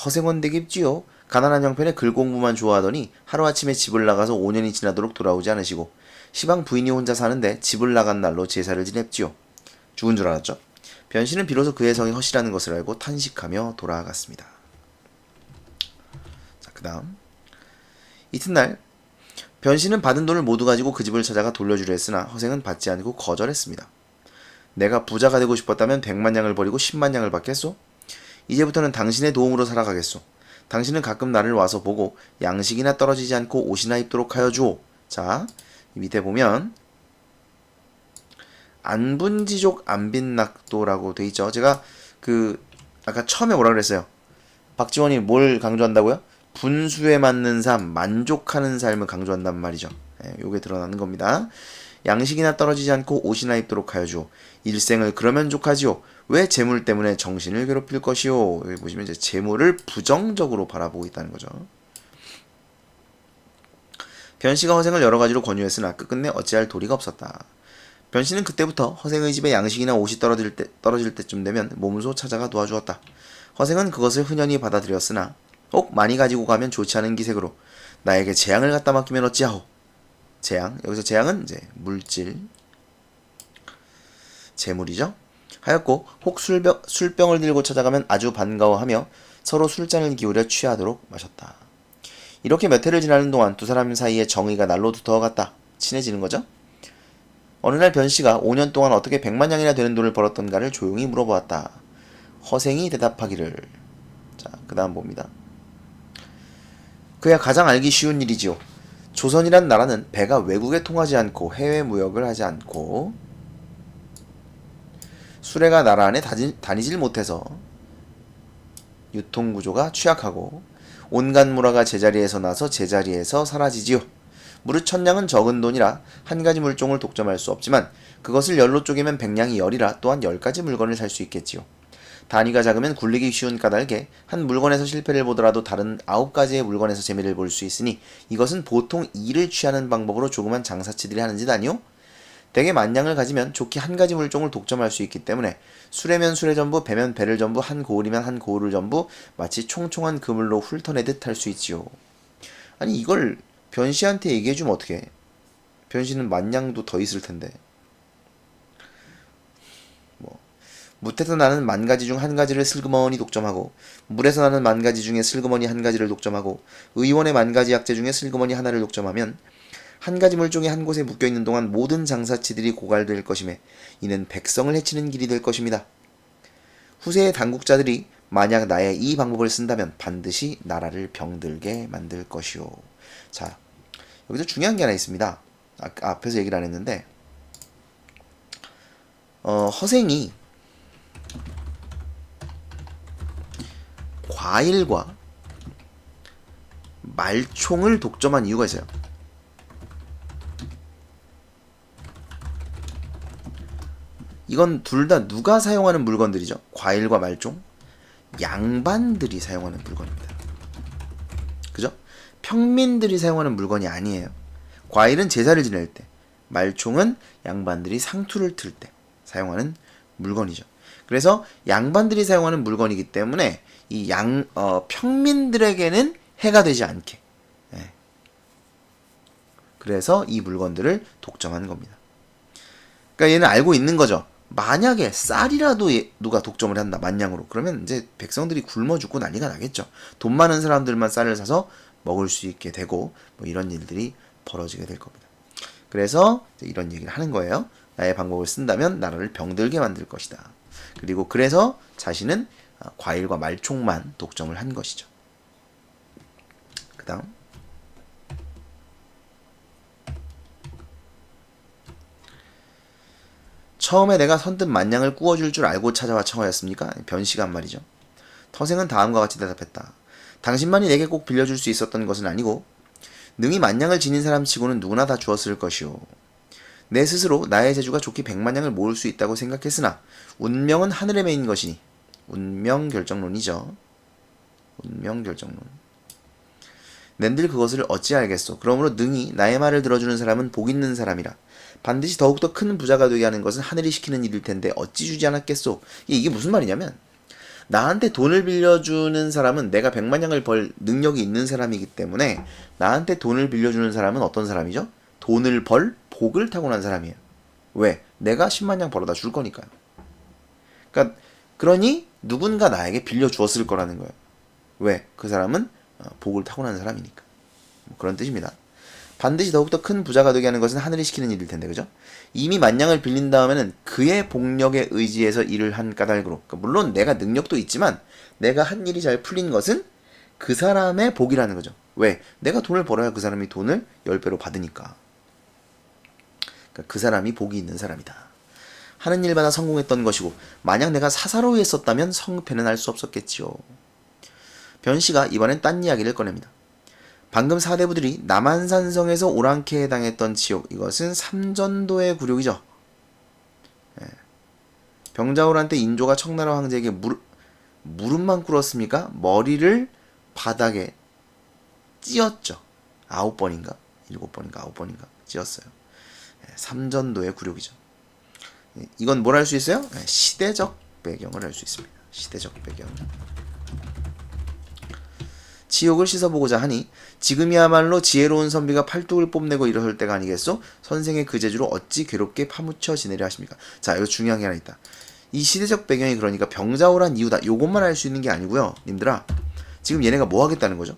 허생원 댁입지요. 가난한 형편에 글 공부만 좋아하더니 하루아침에 집을 나가서 5년이 지나도록 돌아오지 않으시고 시방 부인이 혼자 사는데 집을 나간 날로 제사를 지냈지요. 죽은 줄 알았죠. 변씨는 비로소 그의 성이 허시라는 것을 알고 탄식하며 돌아갔습니다. 자, 그 다음 이튿날 변씨는 받은 돈을 모두 가지고 그 집을 찾아가 돌려주려 했으나 허생은 받지 않고 거절했습니다. 내가 부자가 되고 싶었다면 100만 냥을 버리고 10만 냥을 받겠소? 이제부터는 당신의 도움으로 살아가겠소. 당신은 가끔 나를 와서 보고 양식이나 떨어지지 않고 옷이나 입도록 하여 주오. 자, 이 밑에 보면 안분지족 안빈낙도라고 돼 있죠. 제가 아까 처음에 뭐라 그랬어요? 박지원이 뭘 강조한다고요? 분수에 맞는 삶, 만족하는 삶을 강조한단 말이죠. 요게 드러나는 겁니다. 양식이나 떨어지지 않고 옷이나 입도록 하여주오. 일생을 그러면 족하지요. 왜 재물 때문에 정신을 괴롭힐 것이오. 여기 보시면 이제 재물을 부정적으로 바라보고 있다는 거죠. 변씨가 허생을 여러 가지로 권유했으나 끝끝내 어찌할 도리가 없었다. 변씨는 그때부터 허생의 집에 양식이나 옷이 떨어질 때쯤 되면 몸소 찾아가 도와주었다. 허생은 그것을 흔연히 받아들였으나 혹 많이 가지고 가면 좋지 않은 기색으로 나에게 재앙을 갖다 맡기면 어찌하오. 재앙, 여기서 재앙은 이제 물질, 재물이죠. 하였고 혹 술병을 들고 찾아가면 아주 반가워하며 서로 술잔을 기울여 취하도록 마셨다. 이렇게 몇 해를 지나는 동안 두 사람 사이에 정의가 날로 두터워갔다. 친해지는 거죠. 어느 날 변씨가 5년 동안 어떻게 100만냥이나 되는 돈을 벌었던가를 조용히 물어보았다. 허생이 대답하기를. 자, 그 다음 봅니다. 그야 가장 알기 쉬운 일이지요. 조선이란 나라는 배가 외국에 통하지 않고 해외 무역을 하지 않고 수레가 나라 안에 다니질 못해서 유통구조가 취약하고 온갖 물화가 제자리에서 나서 제자리에서 사라지지요. 무릇 천냥은 적은 돈이라 한 가지 물종을 독점할 수 없지만 그것을 열로 쪼개면 100냥이 열이라 또한 10가지 물건을 살 수 있겠지요. 단위가 작으면 굴리기 쉬운 까닭에 한 물건에서 실패를 보더라도 다른 9가지의 물건에서 재미를 볼 수 있으니 이것은 보통 이를 취하는 방법으로 조그만 장사치들이 하는 짓 아니오? 대개 만냥을 가지면 좋게 한 가지 물종을 독점할 수 있기 때문에 수레면 수레 전부, 배면 배를 전부, 한 고을이면 한 고을을 전부 마치 총총한 그물로 훑어내듯 할 수 있지요. 아니 이걸 변씨한테 얘기해주면 어떡해. 변씨는 만냥도 더 있을 텐데. 무태에서 나는 10가지 중 1가지를 슬그머니 독점하고 물에서 나는 10가지 중에 슬그머니 1가지를 독점하고 의원의 10가지 약재 중에 슬그머니 하나를 독점하면 한 가지 물종이 한 곳에 묶여있는 동안 모든 장사치들이 고갈될 것임에 이는 백성을 해치는 길이 될 것입니다. 후세의 당국자들이 만약 나의 이 방법을 쓴다면 반드시 나라를 병들게 만들 것이오. 자, 여기서 중요한 게 하나 있습니다. 앞에서 얘기를 안 했는데 허생이 과일과 말총을 독점한 이유가 있어요. 이건 둘 다 누가 사용하는 물건들이죠? 과일과 말총? 양반들이 사용하는 물건입니다. 그죠? 평민들이 사용하는 물건이 아니에요. 과일은 제사를 지낼 때, 말총은 양반들이 상투를 틀 때 사용하는 물건이죠. 그래서 양반들이 사용하는 물건이기 때문에 이 평민들에게는 해가 되지 않게. 예. 그래서 이 물건들을 독점한 겁니다. 그러니까 얘는 알고 있는 거죠. 만약에 쌀이라도 누가 독점을 한다, 만냥으로. 그러면 이제 백성들이 굶어 죽고 난리가 나겠죠. 돈 많은 사람들만 쌀을 사서 먹을 수 있게 되고, 뭐 이런 일들이 벌어지게 될 겁니다. 그래서 이런 얘기를 하는 거예요. 나의 방법을 쓴다면 나라를 병들게 만들 것이다. 그리고 그래서 자신은 과일과 말총만 독점을 한 것이죠. 그 다음 처음에 내가 선뜻 만냥을 구워줄 줄 알고 찾아와 청하였습니까? 변씨가 한 말이죠. 터생은 다음과 같이 대답했다. 당신만이 내게 꼭 빌려줄 수 있었던 것은 아니고 능히 만냥을 지닌 사람 치고는 누구나 다 주었을 것이오. 내 스스로 나의 재주가 좋게 100만냥을 모을 수 있다고 생각했으나 운명은 하늘에 매인 것이니 운명결정론이죠. 운명결정론. 낸들 그것을 어찌 알겠소. 그러므로 능히 나의 말을 들어주는 사람은 복 있는 사람이라. 반드시 더욱더 큰 부자가 되게 하는 것은 하늘이 시키는 일일 텐데 어찌 주지 않았겠소. 이게 무슨 말이냐면 나한테 돈을 빌려주는 사람은 내가 100만냥을 벌 능력이 있는 사람이기 때문에 나한테 돈을 빌려주는 사람은 어떤 사람이죠? 돈을 벌 복을 타고난 사람이에요. 왜? 내가 10만냥 벌어다 줄 거니까요. 그러니 누군가 나에게 빌려주었을 거라는 거예요. 왜? 그 사람은 복을 타고난 사람이니까. 그런 뜻입니다. 반드시 더욱더 큰 부자가 되게 하는 것은 하늘이 시키는 일일 텐데, 그죠? 이미 만냥을 빌린 다음에는 그의 복력에 의지해서 일을 한 까닭으로, 그러니까 물론 내가 능력도 있지만 내가 한 일이 잘 풀린 것은 그 사람의 복이라는 거죠. 왜? 내가 돈을 벌어야 그 사람이 돈을 10배로 받으니까. 그러니까 그 사람이 복이 있는 사람이다. 하는 일마다 성공했던 것이고 만약 내가 사사로이 했었다면 성패는 할 수 없었겠지요. 변씨가 이번엔 딴 이야기를 꺼냅니다. 방금 사대부들이 남한산성에서 오랑캐에 당했던 지옥, 이것은 삼전도의 굴욕이죠. 병자호란 때 인조가 청나라 황제에게 무릎만 꿇었습니까? 머리를 바닥에 찧었죠. 9번인가? 7번인가? 9번인가? 찧었어요. 삼전도의 굴욕이죠. 이건 뭘 할 수 있어요? 시대적 배경을 알 수 있습니다. 시대적 배경. 지옥을 씻어보고자 하니 지금이야말로 지혜로운 선비가 팔뚝을 뽐내고 일어설 때가 아니겠소? 선생의 그 재주로 어찌 괴롭게 파묻혀 지내려 하십니까? 자, 이거 중요한 게 하나 있다. 이 시대적 배경이 그러니까 병자호란 이유다. 요것만 알 수 있는 게 아니고요. 님들아, 지금 얘네가 뭐 하겠다는 거죠?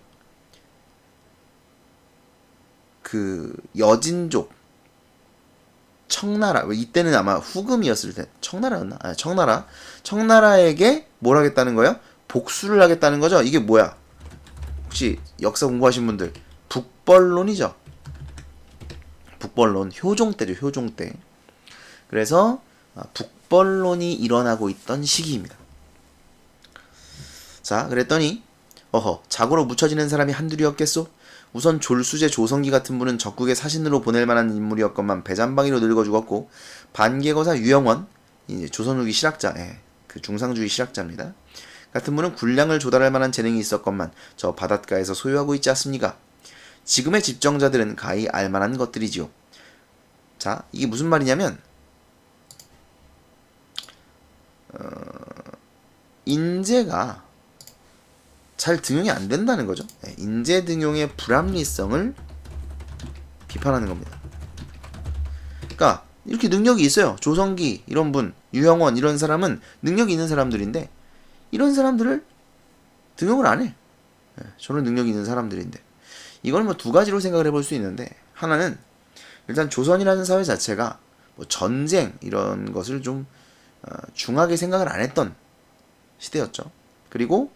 그 여진족, 청나라, 이때는 아마 후금이었을 때 청나라였나? 아, 청나라에게 뭘 하겠다는 거예요? 복수를 하겠다는 거죠. 이게 뭐야? 혹시 역사 공부하신 분들, 북벌론이죠. 북벌론, 효종 때죠. 효종 때. 그래서 북벌론이 일어나고 있던 시기입니다. 자, 그랬더니 자고로 묻혀지는 사람이 한둘이었겠소? 우선 졸수제 조성기 같은 분은 적국의 사신으로 보낼 만한 인물이었건만 배잔방이로 늙어 죽었고, 반개거사 유영원, 이제 조선 후기 실학자, 그 중상주의 실학자입니다. 같은 분은 군량을 조달할 만한 재능이 있었건만 저 바닷가에서 소유하고 있지 않습니까? 지금의 집정자들은 가히 알만한 것들이지요. 자, 이게 무슨 말이냐면 인재가 잘 등용이 안 된다는 거죠. 인재 등용의 불합리성을 비판하는 겁니다. 그러니까 이렇게 능력이 있어요. 조성기 이런 분, 유영원 이런 사람은 능력이 있는 사람들인데 이런 사람들을 등용을 안 해. 저는 능력이 있는 사람들인데. 이걸 뭐 두 가지로 생각을 해볼 수 있는데, 하나는 일단 조선이라는 사회 자체가 뭐 전쟁 이런 것을 좀 중하게 생각을 안 했던 시대였죠. 그리고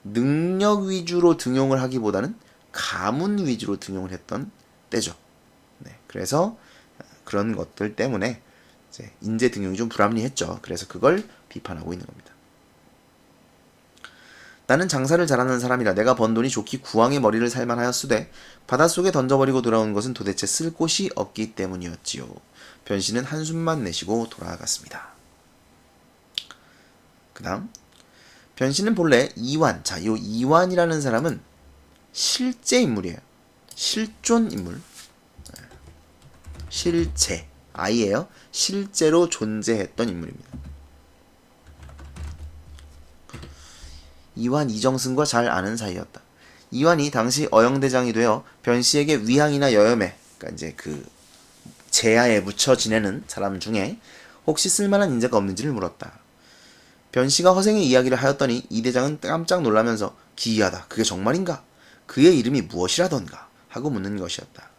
능력 위주로 등용을 하기보다는 가문 위주로 등용을 했던 때죠. 네, 그래서 그런 것들 때문에 이제 인재 등용이 좀 불합리했죠. 그래서 그걸 비판하고 있는 겁니다. 나는 장사를 잘하는 사람이라 내가 번 돈이 좋기 구왕의 머리를 살만하였으되 바닷속에 던져버리고 돌아온 것은 도대체 쓸 곳이 없기 때문이었지요. 변씨는 한숨만 내쉬고 돌아갔습니다. 그 다음 변씨는 본래 이완, 자, 요 이완이라는 사람은 실제 인물이에요. 실존 인물. 실제, 아이예요. 실제로 존재했던 인물입니다. 이완 이정승과 잘 아는 사이였다. 이완이 당시 어영대장이 되어 변씨에게 위항이나 여염에, 그러니까 이제 그 제야에 묻혀 지내는 사람 중에 혹시 쓸만한 인재가 없는지를 물었다. 변씨가 허생의 이야기를 하였더니 이 대장은 깜짝 놀라면서 기이하다. 그게 정말인가? 그의 이름이 무엇이라던가? 하고 묻는 것이었다.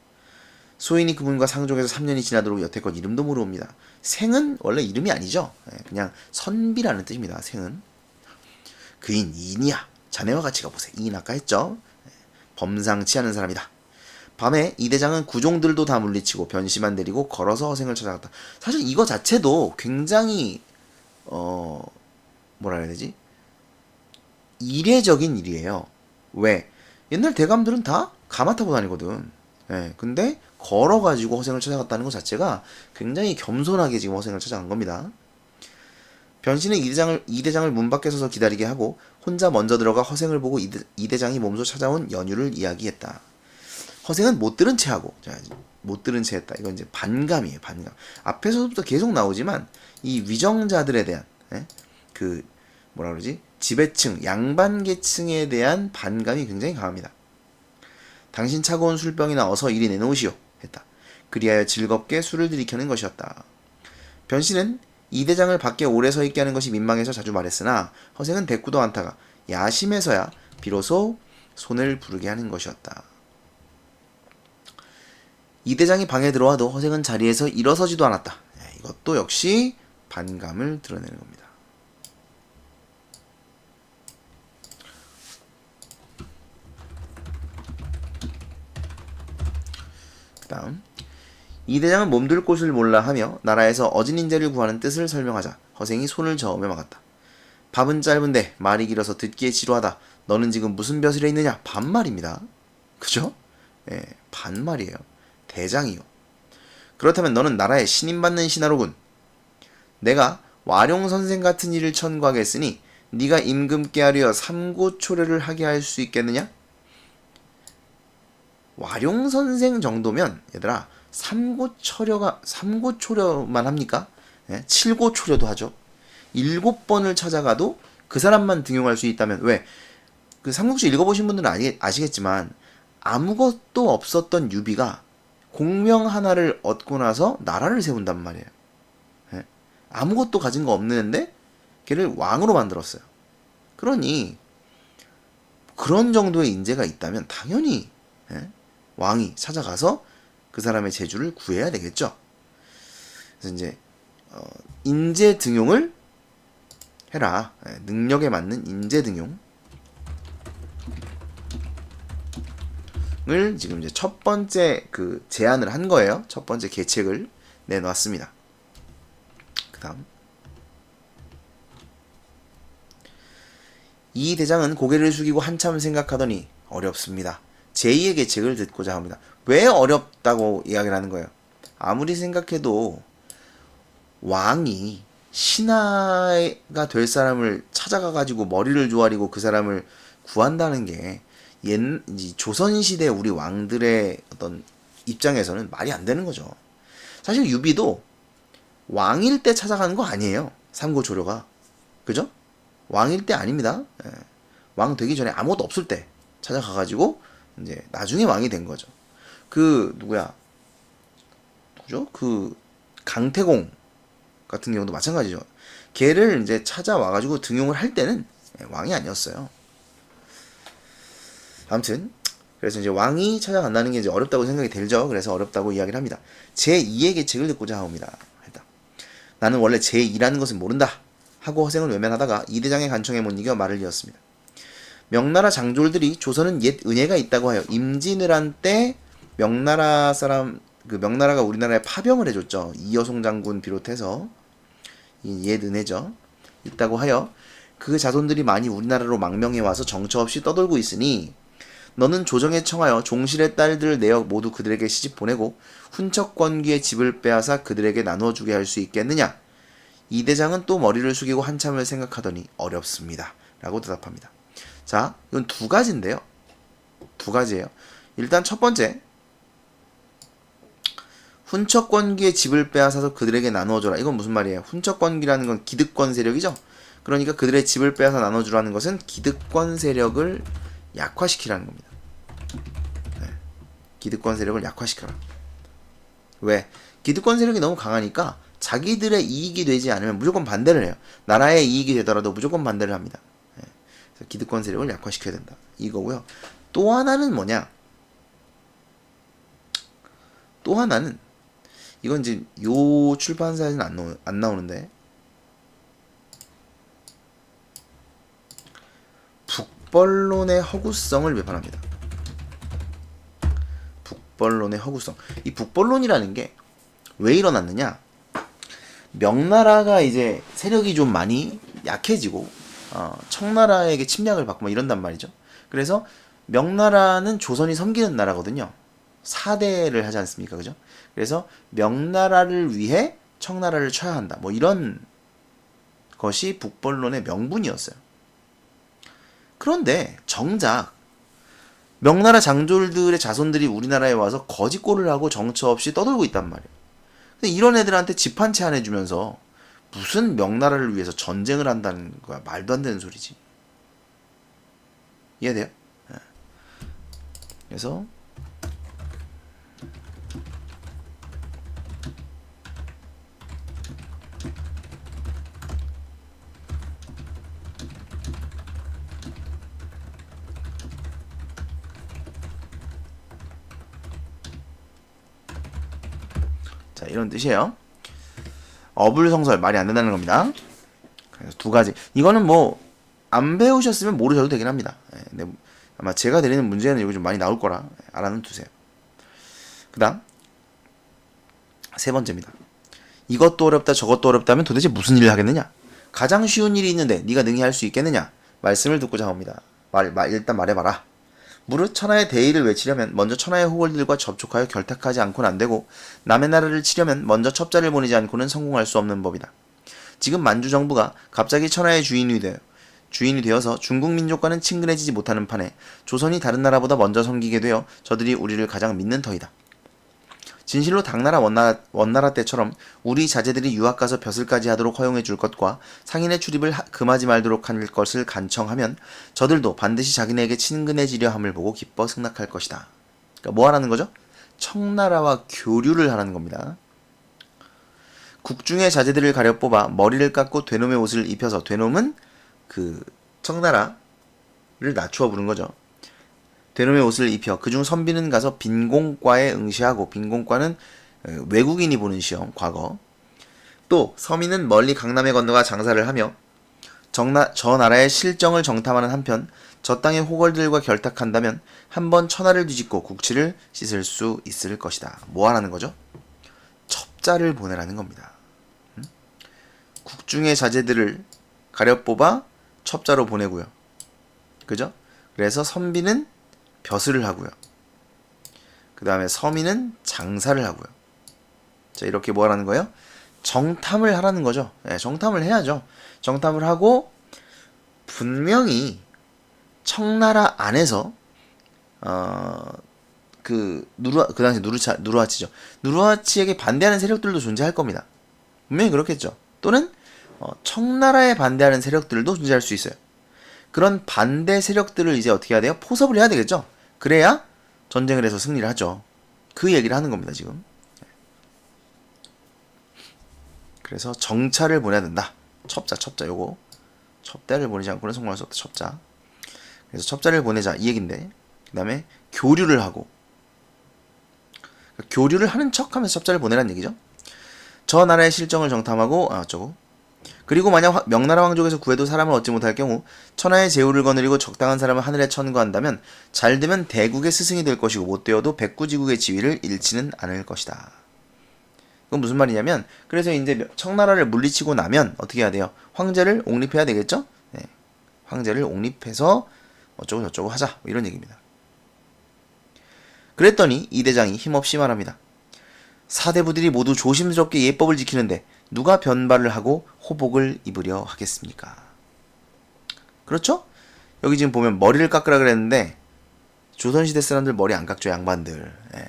소인이 그분과 상종해서 3년이 지나도록 여태껏 이름도 모르옵니다. 생은 원래 이름이 아니죠. 그냥 선비라는 뜻입니다. 생은. 그인 이인이야. 자네와 같이 가보세. 이인 아까 했죠. 범상치 않은 사람이다. 밤에 이 대장은 구종들도 다 물리치고 변씨만 데리고 걸어서 허생을 찾아갔다. 사실 이거 자체도 굉장히 뭐라 해야 되지? 이례적인 일이에요. 왜? 옛날 대감들은 다 가마 타고 다니거든. 근데 걸어가지고 허생을 찾아갔다는 것 자체가 굉장히 겸손하게 지금 허생을 찾아간 겁니다. 변씨는 이 대장을 문 밖에 서서 기다리게 하고 혼자 먼저 들어가 허생을 보고 이 대장이 몸소 찾아온 연유를 이야기했다. 허생은 못 들은 채 하고, 못 들은 채 했다. 이건 이제 반감이에요, 반감. 앞에서부터 계속 나오지만 이 위정자들에 대한 그 뭐라 그러지? 지배층, 양반계층에 대한 반감이 굉장히 강합니다. 당신 차고 온 술병이나 어서 이리 내놓으시오 했다. 그리하여 즐겁게 술을 들이켜는 것이었다. 변씨는 이 대장을 밖에 오래 서 있게 하는 것이 민망해서 자주 말했으나 허생은 대꾸도 않다가 야심해서야 비로소 손을 부르게 하는 것이었다. 이 대장이 방에 들어와도 허생은 자리에서 일어서지도 않았다. 이것도 역시 반감을 드러내는 겁니다. 그 다음 이 대장은 몸둘 곳을 몰라 하며 나라에서 어진 인재를 구하는 뜻을 설명하자 허생이 손을 저으며 막았다. 밥은 짧은데 말이 길어서 듣기에 지루하다. 너는 지금 무슨 벼슬에 있느냐? 반말입니다. 그죠? 예, 반말이에요. 대장이요. 그렇다면 너는 나라에 신임받는 신하로군. 내가 와룡선생 같은 일을 천구하겠으니 네가 임금께 하려 삼고초려를 하게 할 수 있겠느냐? 와룡선생 정도면 얘들아 삼고초려만 합니까? 예? 칠고초려도 하죠. 7번을 찾아가도 그 사람만 등용할 수 있다면 왜? 그 삼국지 읽어보신 분들은 아시겠지만 아무것도 없었던 유비가 공명 하나를 얻고 나서 나라를 세운단 말이에요. 예? 아무것도 가진 거 없는데 걔를 왕으로 만들었어요. 그러니 그런 정도의 인재가 있다면 당연히 예? 왕이 찾아가서 그 사람의 재주를 구해야 되겠죠. 그래서 이제 인재 등용을 해라. 예, 능력에 맞는 인재 등용을 지금 이제 첫 번째 그 제안을 한 거예요. 첫 번째 계책을 내놨습니다. 그다음 이 대장은 고개를 숙이고 한참 생각하더니 어렵습니다. 제2의 계책을 듣고자 합니다. 왜 어렵다고 이야기를 하는 거예요? 아무리 생각해도 왕이 신하가 될 사람을 찾아가가지고 머리를 조아리고 그 사람을 구한다는 게 조선시대 우리 왕들의 어떤 입장에서는 말이 안 되는 거죠. 사실 유비도 왕일 때 찾아가는 거 아니에요. 삼고조료가. 그죠? 왕일 때 아닙니다. 예. 왕 되기 전에 아무것도 없을 때 찾아가가지고 이제 나중에 왕이 된 거죠. 누구죠? 강태공 같은 경우도 마찬가지죠. 걔를 이제 찾아와가지고 등용을 할 때는 왕이 아니었어요. 아무튼 그래서 이제 왕이 찾아간다는 게 이제 어렵다고 생각이 들죠. 그래서 어렵다고 이야기를 합니다. 제2의 계책을 듣고자 하옵니다. 했다. 나는 원래 제2라는 것을 모른다. 하고 허생을 외면하다가 이 대장의 간청에 못 이겨 말을 이었습니다. 명나라 장졸들이 조선은 옛 은혜가 있다고 하여 임진왜란 때 명나라가 우리나라에 파병을 해줬죠. 이여송 장군 비롯해서 옛 은혜죠. 있다고 하여 그 자손들이 많이 우리나라로 망명해 와서 정처 없이 떠돌고 있으니 너는 조정에 청하여 종실의 딸들을 내어 모두 그들에게 시집 보내고 훈척권귀의 집을 빼앗아 그들에게 나누어 주게 할 수 있겠느냐? 이 대장은 또 머리를 숙이고 한참을 생각하더니 어렵습니다. 라고 대답합니다. 자, 이건 두 가지인데요. 두 가지예요. 일단 첫 번째, 훈척권귀의 집을 빼앗아서 그들에게 나누어줘라. 이건 무슨 말이에요? 훈척권귀라는 건 기득권 세력이죠. 그러니까 그들의 집을 빼앗아 나눠주라는 것은 기득권 세력을 약화시키라는 겁니다. 네. 기득권 세력을 약화시켜라. 왜? 기득권 세력이 너무 강하니까 자기들의 이익이 되지 않으면 무조건 반대를 해요. 나라의 이익이 되더라도 무조건 반대를 합니다. 네. 그래서 기득권 세력을 약화시켜야 된다. 이거고요. 또 하나는 뭐냐? 또 하나는 이건 이제 요 출판사에는 안 나오는데 북벌론의 허구성을 비판합니다. 북벌론의 허구성. 이 북벌론이라는 게 왜 일어났느냐? 명나라가 이제 세력이 좀 많이 약해지고 청나라에게 침략을 받고 막 이런단 말이죠. 그래서 명나라는 조선이 섬기는 나라거든요. 4대를 하지 않습니까? 그죠? 그래서 명나라를 위해 청나라를 쳐야 한다. 뭐 이런 것이 북벌론의 명분이었어요. 그런데 정작 명나라 장졸들의 자손들이 우리나라에 와서 거짓골을 하고 정처 없이 떠돌고 있단 말이에요. 근데 이런 애들한테 집 한 채 안 해주면서 무슨 명나라를 위해서 전쟁을 한다는 거야. 말도 안 되는 소리지. 이해돼요? 네. 그래서 자, 이런 뜻이에요. 어불성설, 말이 안 된다는 겁니다. 그래서 두 가지. 이거는 뭐 안 배우셨으면 모르셔도 되긴 합니다. 근데 아마 제가 드리는 문제는 여기 좀 많이 나올 거라 알아는 두세요. 그 다음 세 번째입니다. 이것도 어렵다 저것도 어렵다면 도대체 무슨 일을 하겠느냐? 가장 쉬운 일이 있는데 네가 능히 할 수 있겠느냐? 말씀을 듣고자 합니다. 일단 말해봐라. 무릇 천하의 대의를 외치려면 먼저 천하의 호걸들과 접촉하여 결탁하지 않고는 안되고 남의 나라를 치려면 먼저 첩자를 보내지 않고는 성공할 수 없는 법이다. 지금 만주 정부가 갑자기 천하의 주인이 되어서 중국 민족과는 친근해지지 못하는 판에 조선이 다른 나라보다 먼저 섬기게 되어 저들이 우리를 가장 믿는 터이다. 진실로 당나라 원나라 때처럼 우리 자제들이 유학가서 벼슬까지 하도록 허용해 줄 것과 상인의 출입을 금하지 말도록 할 것을 간청하면 저들도 반드시 자기네에게 친근해지려 함을 보고 기뻐 승낙할 것이다. 그러니까 뭐 하라는 거죠? 청나라와 교류를 하라는 겁니다. 국중의 자제들을 가려 뽑아 머리를 깎고 되놈의 옷을 입혀서, 되놈은 그 청나라를 낮추어 부른 거죠. 되놈의 옷을 입혀 그중 선비는 가서 빈공과에 응시하고, 빈공과는 외국인이 보는 시험, 과거. 또 서민은 멀리 강남에 건너가 장사를 하며 저 나라의 실정을 정탐하는 한편 저 땅의 호걸들과 결탁한다면 한번 천하를 뒤집고 국치를 씻을 수 있을 것이다. 뭐 하라는 거죠? 첩자를 보내라는 겁니다. 국중의 자제들을 가려 뽑아 첩자로 보내고요. 그죠? 그래서 선비는 벼슬을 하고요. 그 다음에 서민은 장사를 하고요. 자, 이렇게 뭐 하라는 거예요? 정탐을 하라는 거죠. 네, 정탐을 해야죠. 정탐을 하고 분명히 청나라 안에서 그 당시 누르하치죠. 누르하치에게 반대하는 세력들도 존재할 겁니다. 분명히 그렇겠죠. 또는 청나라에 반대하는 세력들도 존재할 수 있어요. 그런 반대 세력들을 이제 어떻게 해야 돼요? 포섭을 해야 되겠죠? 그래야 전쟁을 해서 승리를 하죠. 그 얘기를 하는 겁니다, 지금. 그래서 정차를 보내야 된다. 첩자, 요거. 첩자를 보내지 않고는 성공할 수 없다, 첩자. 그래서 첩자를 보내자, 이 얘긴데. 그 다음에 교류를 하고. 그러니까 교류를 하는 척 하면서 첩자를 보내라는 얘기죠. 저 나라의 실정을 정탐하고, 어쩌고. 그리고 만약 명나라 왕족에서 구해도 사람을 얻지 못할 경우 천하의 제후를 거느리고 적당한 사람을 하늘에 천거한다면 잘되면 대국의 스승이 될 것이고 못되어도 백구지국의 지위를 잃지는 않을 것이다. 그건 무슨 말이냐면, 그래서 이제 청나라를 물리치고 나면 어떻게 해야 돼요? 황제를 옹립해야 되겠죠? 네. 황제를 옹립해서 어쩌고 저쩌고 하자, 뭐 이런 얘기입니다. 그랬더니 이 대장이 힘없이 말합니다. 사대부들이 모두 조심스럽게 예법을 지키는데 누가 변발을 하고 호복을 입으려 하겠습니까? 그렇죠? 여기 지금 보면 머리를 깎으라 그랬는데 조선시대 사람들 머리 안 깎죠, 양반들. 예.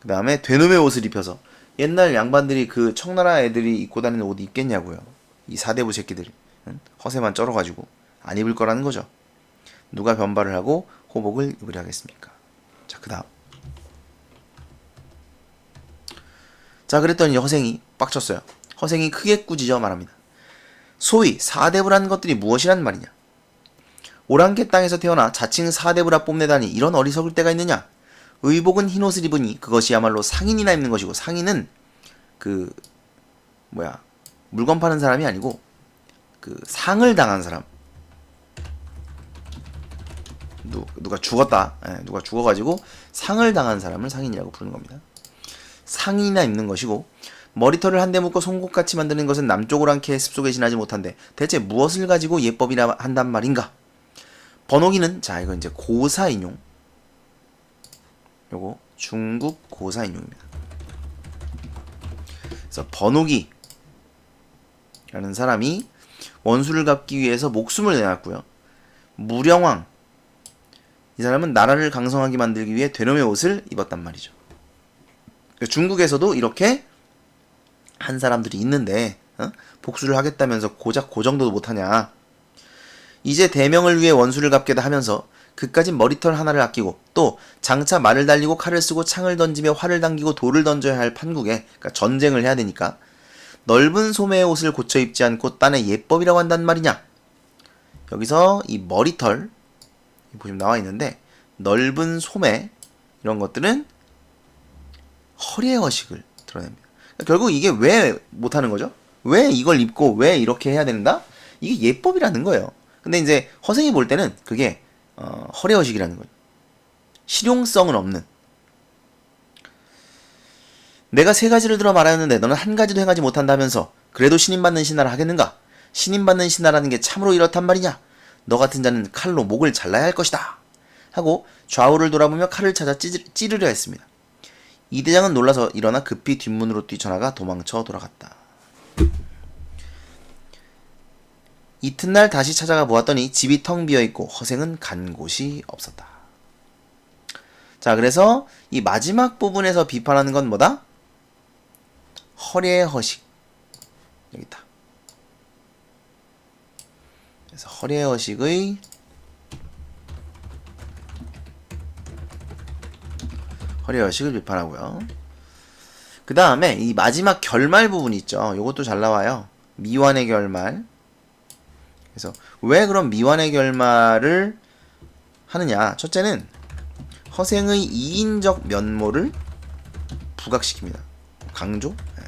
그 다음에 되놈의 옷을 입혀서, 옛날 양반들이 그 청나라 애들이 입고 다니는 옷 입겠냐고요. 이 사대부 새끼들이. 허세만 쩔어가지고 안 입을 거라는 거죠. 누가 변발을 하고 호복을 입으려 하겠습니까? 자, 그 다음. 자, 그랬더니 허생이 빡쳤어요. 허생이 크게 꾸짖어 말합니다. 소위 사대부라는 것들이 무엇이란 말이냐? 오랑캐 땅에서 태어나 자칭 사대부라 뽐내다니 이런 어리석을 때가 있느냐? 의복은 흰옷을 입으니 그것이야말로 상인이나 입는 것이고, 상인은 물건 파는 사람이 아니고 상을 당한 사람. 누가 죽었다. 누가 죽어가지고 상을 당한 사람을 상인이라고 부르는 겁니다. 상인이나 입는 것이고, 머리털을 한데 묶어 송곳같이 만드는 것은 남쪽 오랑캐의 습속에 지나지 못한데 대체 무엇을 가지고 예법이라 한단 말인가? 번호기는, 자, 이거 이제 고사인용. 요거 중국 고사인용입니다. 그래서 번호기라는 사람이 원수를 갚기 위해서 목숨을 내놨고요. 무령왕, 이 사람은 나라를 강성하게 만들기 위해 되놈의 옷을 입었단 말이죠. 중국에서도 이렇게 한 사람들이 있는데 복수를 하겠다면서 고작 그 정도도 못하냐. 이제 대명을 위해 원수를 갚게다 하면서 그까진 머리털 하나를 아끼고 또 장차 말을 달리고 칼을 쓰고 창을 던지며 활을 당기고 돌을 던져야 할 판국에, 그러니까 전쟁을 해야 되니까 넓은 소매의 옷을 고쳐 입지 않고 딴에 예법이라고 한단 말이냐. 여기서 이 머리털 보시면 나와 있는데, 넓은 소매 이런 것들은 허리의 허식을 드러냅니다. 그러니까 결국 이게 왜 못하는 거죠? 왜 이걸 입고 왜 이렇게 해야 된다? 이게 예법이라는 거예요. 근데 이제 허생이 볼 때는 그게 허리의 허식이라는 거예요. 실용성은 없는. 내가 세 가지를 들어 말하였는데 너는 한 가지도 행하지 못한다면서 그래도 신임받는 신하라 하겠는가? 신임받는 신하라는 게 참으로 이렇단 말이냐? 너 같은 자는 칼로 목을 잘라야 할 것이다. 하고 좌우를 돌아보며 칼을 찾아 찌르려 했습니다. 이 대장은 놀라서 일어나 급히 뒷문으로 뛰쳐나가 도망쳐 돌아갔다. 이튿날 다시 찾아가 보았더니 집이 텅 비어있고 허생은 간 곳이 없었다. 자, 그래서 이 마지막 부분에서 비판하는 건 뭐다? 허례 허식. 여기 있다. 그래서 허례 허식을 비판하고요. 그 다음에 이 마지막 결말 부분 있죠. 요것도 잘 나와요. 미완의 결말. 그래서 왜 그럼 미완의 결말을 하느냐? 첫째는 허생의 이인적 면모를 부각시킵니다. 강조? 네.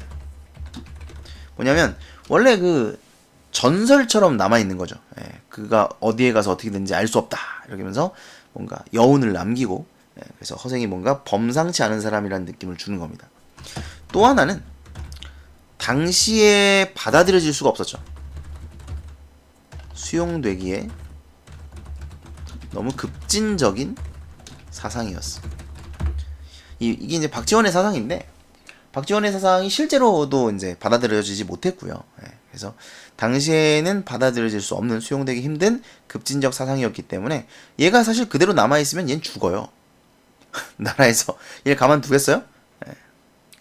뭐냐면 원래 그 전설처럼 남아있는 거죠. 예, 그가 어디에 가서 어떻게 되는지 알 수 없다. 이러면서 뭔가 여운을 남기고, 예, 그래서 허생이 뭔가 범상치 않은 사람이라는 느낌을 주는 겁니다. 또 하나는 당시에 받아들여질 수가 없었죠. 수용되기에 너무 급진적인 사상이었어. 이게 이제 박지원의 사상인데, 박지원의 사상이 실제로도 이제 받아들여지지 못했고요. 예, 그래서 당시에는 받아들여질 수 없는, 수용되기 힘든 급진적 사상이었기 때문에 얘가 사실 그대로 남아있으면 얘는 죽어요. 나라에서 얘를 가만두겠어요? 예.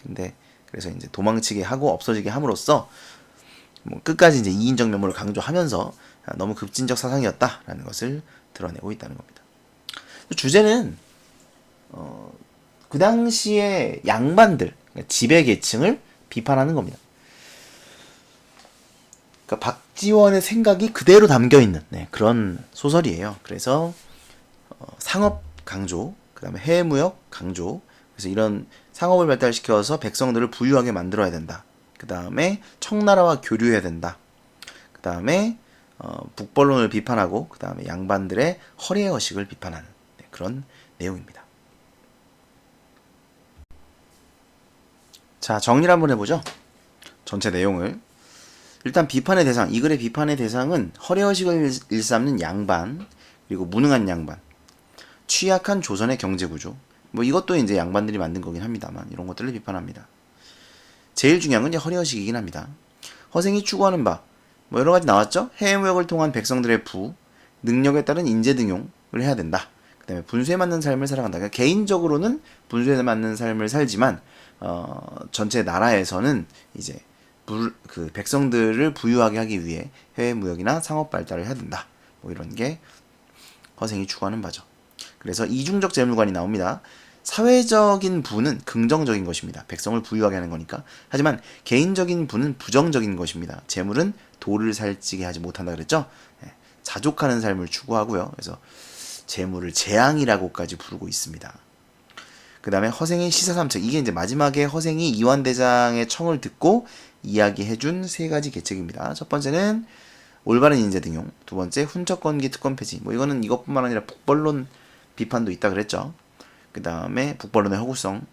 근데 그래서 이제 도망치게 하고 없어지게 함으로써 뭐 끝까지 이제 이인적 면모를 강조하면서 너무 급진적 사상이었다라는 것을 드러내고 있다는 겁니다. 주제는 그 당시에 양반들, 지배 계층을 비판하는 겁니다. 그러니까 박지원의 생각이 그대로 담겨있는, 네, 그런 소설이에요. 그래서 상업 강조, 그 다음에 해외무역 강조, 그래서 이런 상업을 발달시켜서 백성들을 부유하게 만들어야 된다. 그 다음에 청나라와 교류해야 된다. 그 다음에 북벌론을 비판하고, 그 다음에 양반들의 허례허식을 비판하는, 네, 그런 내용입니다. 자, 정리를 한번 해보죠. 전체 내용을. 일단 비판의 대상, 이 글의 비판의 대상은 허례허식을 일삼는 양반, 그리고 무능한 양반, 취약한 조선의 경제구조, 뭐 이것도 이제 양반들이 만든 거긴 합니다만 이런 것들을 비판합니다. 제일 중요한 건 이제 허례허식이긴 합니다. 허생이 추구하는 바, 뭐 여러 가지 나왔죠? 해외무역을 통한 백성들의 부, 능력에 따른 인재 등용을 해야 된다. 그 다음에 분수에 맞는 삶을 살아간다. 그러니까 개인적으로는 분수에 맞는 삶을 살지만 전체 나라에서는 이제 그 백성들을 부유하게 하기 위해 해외 무역이나 상업 발달을 해야 된다. 뭐 이런 게 허생이 추구하는 바죠. 그래서 이중적 재물관이 나옵니다. 사회적인 부는 긍정적인 것입니다. 백성을 부유하게 하는 거니까. 하지만 개인적인 부는 부정적인 것입니다. 재물은 도를 살찌게 하지 못한다 그랬죠. 자족하는 삶을 추구하고요. 그래서 재물을 재앙이라고까지 부르고 있습니다. 그 다음에 허생의 시사삼책, 이게 이제 마지막에 허생이 이완대장의 청을 듣고 이야기해준 세 가지 계책입니다. 첫 번째는 올바른 인재 등용, 두 번째 훈척권기 특권 폐지, 뭐 이거는 이것뿐만 아니라 북벌론 비판도 있다 그랬죠. 그 다음에 북벌론의 허구성,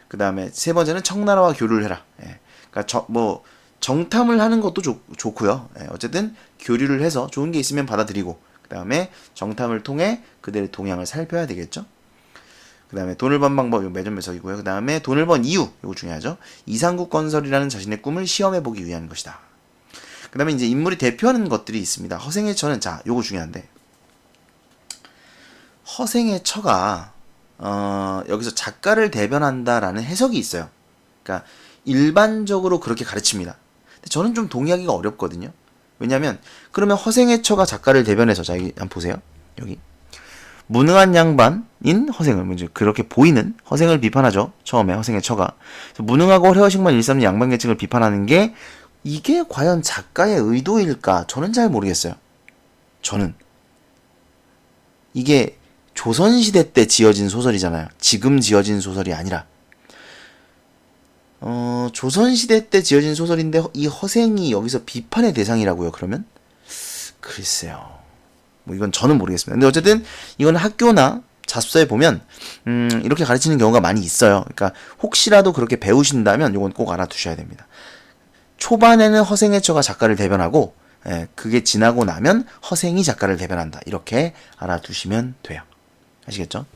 그 다음에 세 번째는 청나라와 교류를 해라. 예. 그러니까 정탐을 하는 것도 좋고요. 예. 어쨌든 교류를 해서 좋은 게 있으면 받아들이고, 그 다음에 정탐을 통해 그들의 동향을 살펴야 되겠죠. 그 다음에 돈을 번 방법, 이거 매점매석이고요. 그 다음에 돈을 번 이유, 이거 중요하죠. 이상국 건설이라는 자신의 꿈을 시험해보기 위한 것이다. 그 다음에 이제 인물이 대표하는 것들이 있습니다. 허생의 처는, 자, 요거 중요한데, 허생의 처가 여기서 작가를 대변한다라는 해석이 있어요. 그러니까 일반적으로 그렇게 가르칩니다. 근데 저는 좀 동의하기가 어렵거든요. 왜냐면 그러면 허생의 처가 작가를 대변해서, 자, 여기 한번 보세요. 여기 무능한 양반인 허생을, 먼저 그렇게 보이는 허생을 비판하죠. 처음에 허생의 처가 무능하고 허례허식만 일삼는 양반 계층을 비판하는 게 이게 과연 작가의 의도일까? 저는 잘 모르겠어요. 저는 이게 조선시대 때 지어진 소설이잖아요. 지금 지어진 소설이 아니라 조선시대 때 지어진 소설인데 이 허생이 여기서 비판의 대상이라고요, 그러면? 글쎄요. 뭐 이건 저는 모르겠습니다. 근데 어쨌든 이건 학교나 자습서에 보면 이렇게 가르치는 경우가 많이 있어요. 그러니까 혹시라도 그렇게 배우신다면 이건 꼭 알아두셔야 됩니다. 초반에는 허생애처가 작가를 대변하고 그게 지나고 나면 허생이 작가를 대변한다. 이렇게 알아두시면 돼요. 아시겠죠?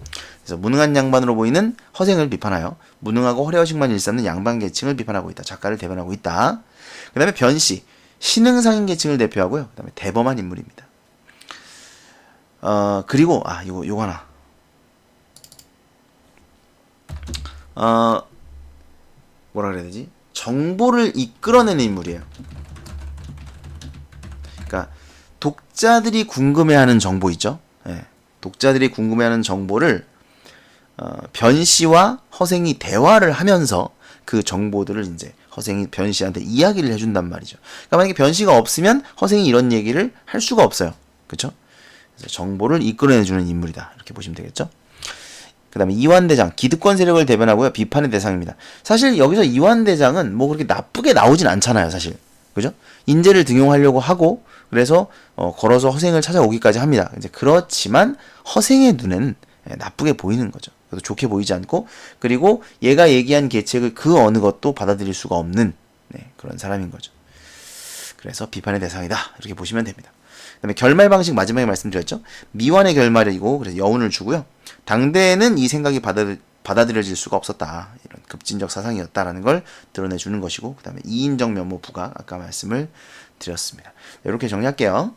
그래서 무능한 양반으로 보이는 허생을 비판하여 무능하고 허례허식만 일삼는 양반 계층을 비판하고 있다. 작가를 대변하고 있다. 그 다음에 변씨, 신흥상인 계층을 대표하고요. 그 다음에 대범한 인물입니다. 그리고 요거 하나. 뭐라 그래야 되지? 정보를 이끌어내는 인물이에요. 그러니까 독자들이 궁금해하는 정보 있죠? 독자들이 궁금해하는 정보를 변씨와 허생이 대화를 하면서 그 정보들을 이제 허생이 변씨한테 이야기를 해준단 말이죠. 그러니까 만약에 변씨가 없으면 허생이 이런 얘기를 할 수가 없어요. 그렇죠? 그래서 정보를 이끌어내주는 인물이다. 이렇게 보시면 되겠죠? 그 다음에 이완대장, 기득권 세력을 대변하고요. 비판의 대상입니다. 사실 여기서 이완대장은 뭐 그렇게 나쁘게 나오진 않잖아요. 사실. 그죠? 인재를 등용하려고 하고 그래서 걸어서 허생을 찾아오기까지 합니다. 이제 그렇지만 허생의 눈에는 나쁘게 보이는 거죠. 그래도 좋게 보이지 않고 그리고 얘가 얘기한 계책을 그 어느 것도 받아들일 수가 없는 그런 사람인 거죠. 그래서 비판의 대상이다. 이렇게 보시면 됩니다. 그 다음에 결말 방식 마지막에 말씀드렸죠. 미완의 결말이고 그래서 여운을 주고요. 당대에는 이 생각이 받아들여질 수가 없었다. 이런 급진적 사상이었다라는 걸 드러내주는 것이고 그 다음에 이인적 면모 부각 아까 말씀을 드렸습니다. 이렇게 정리할게요.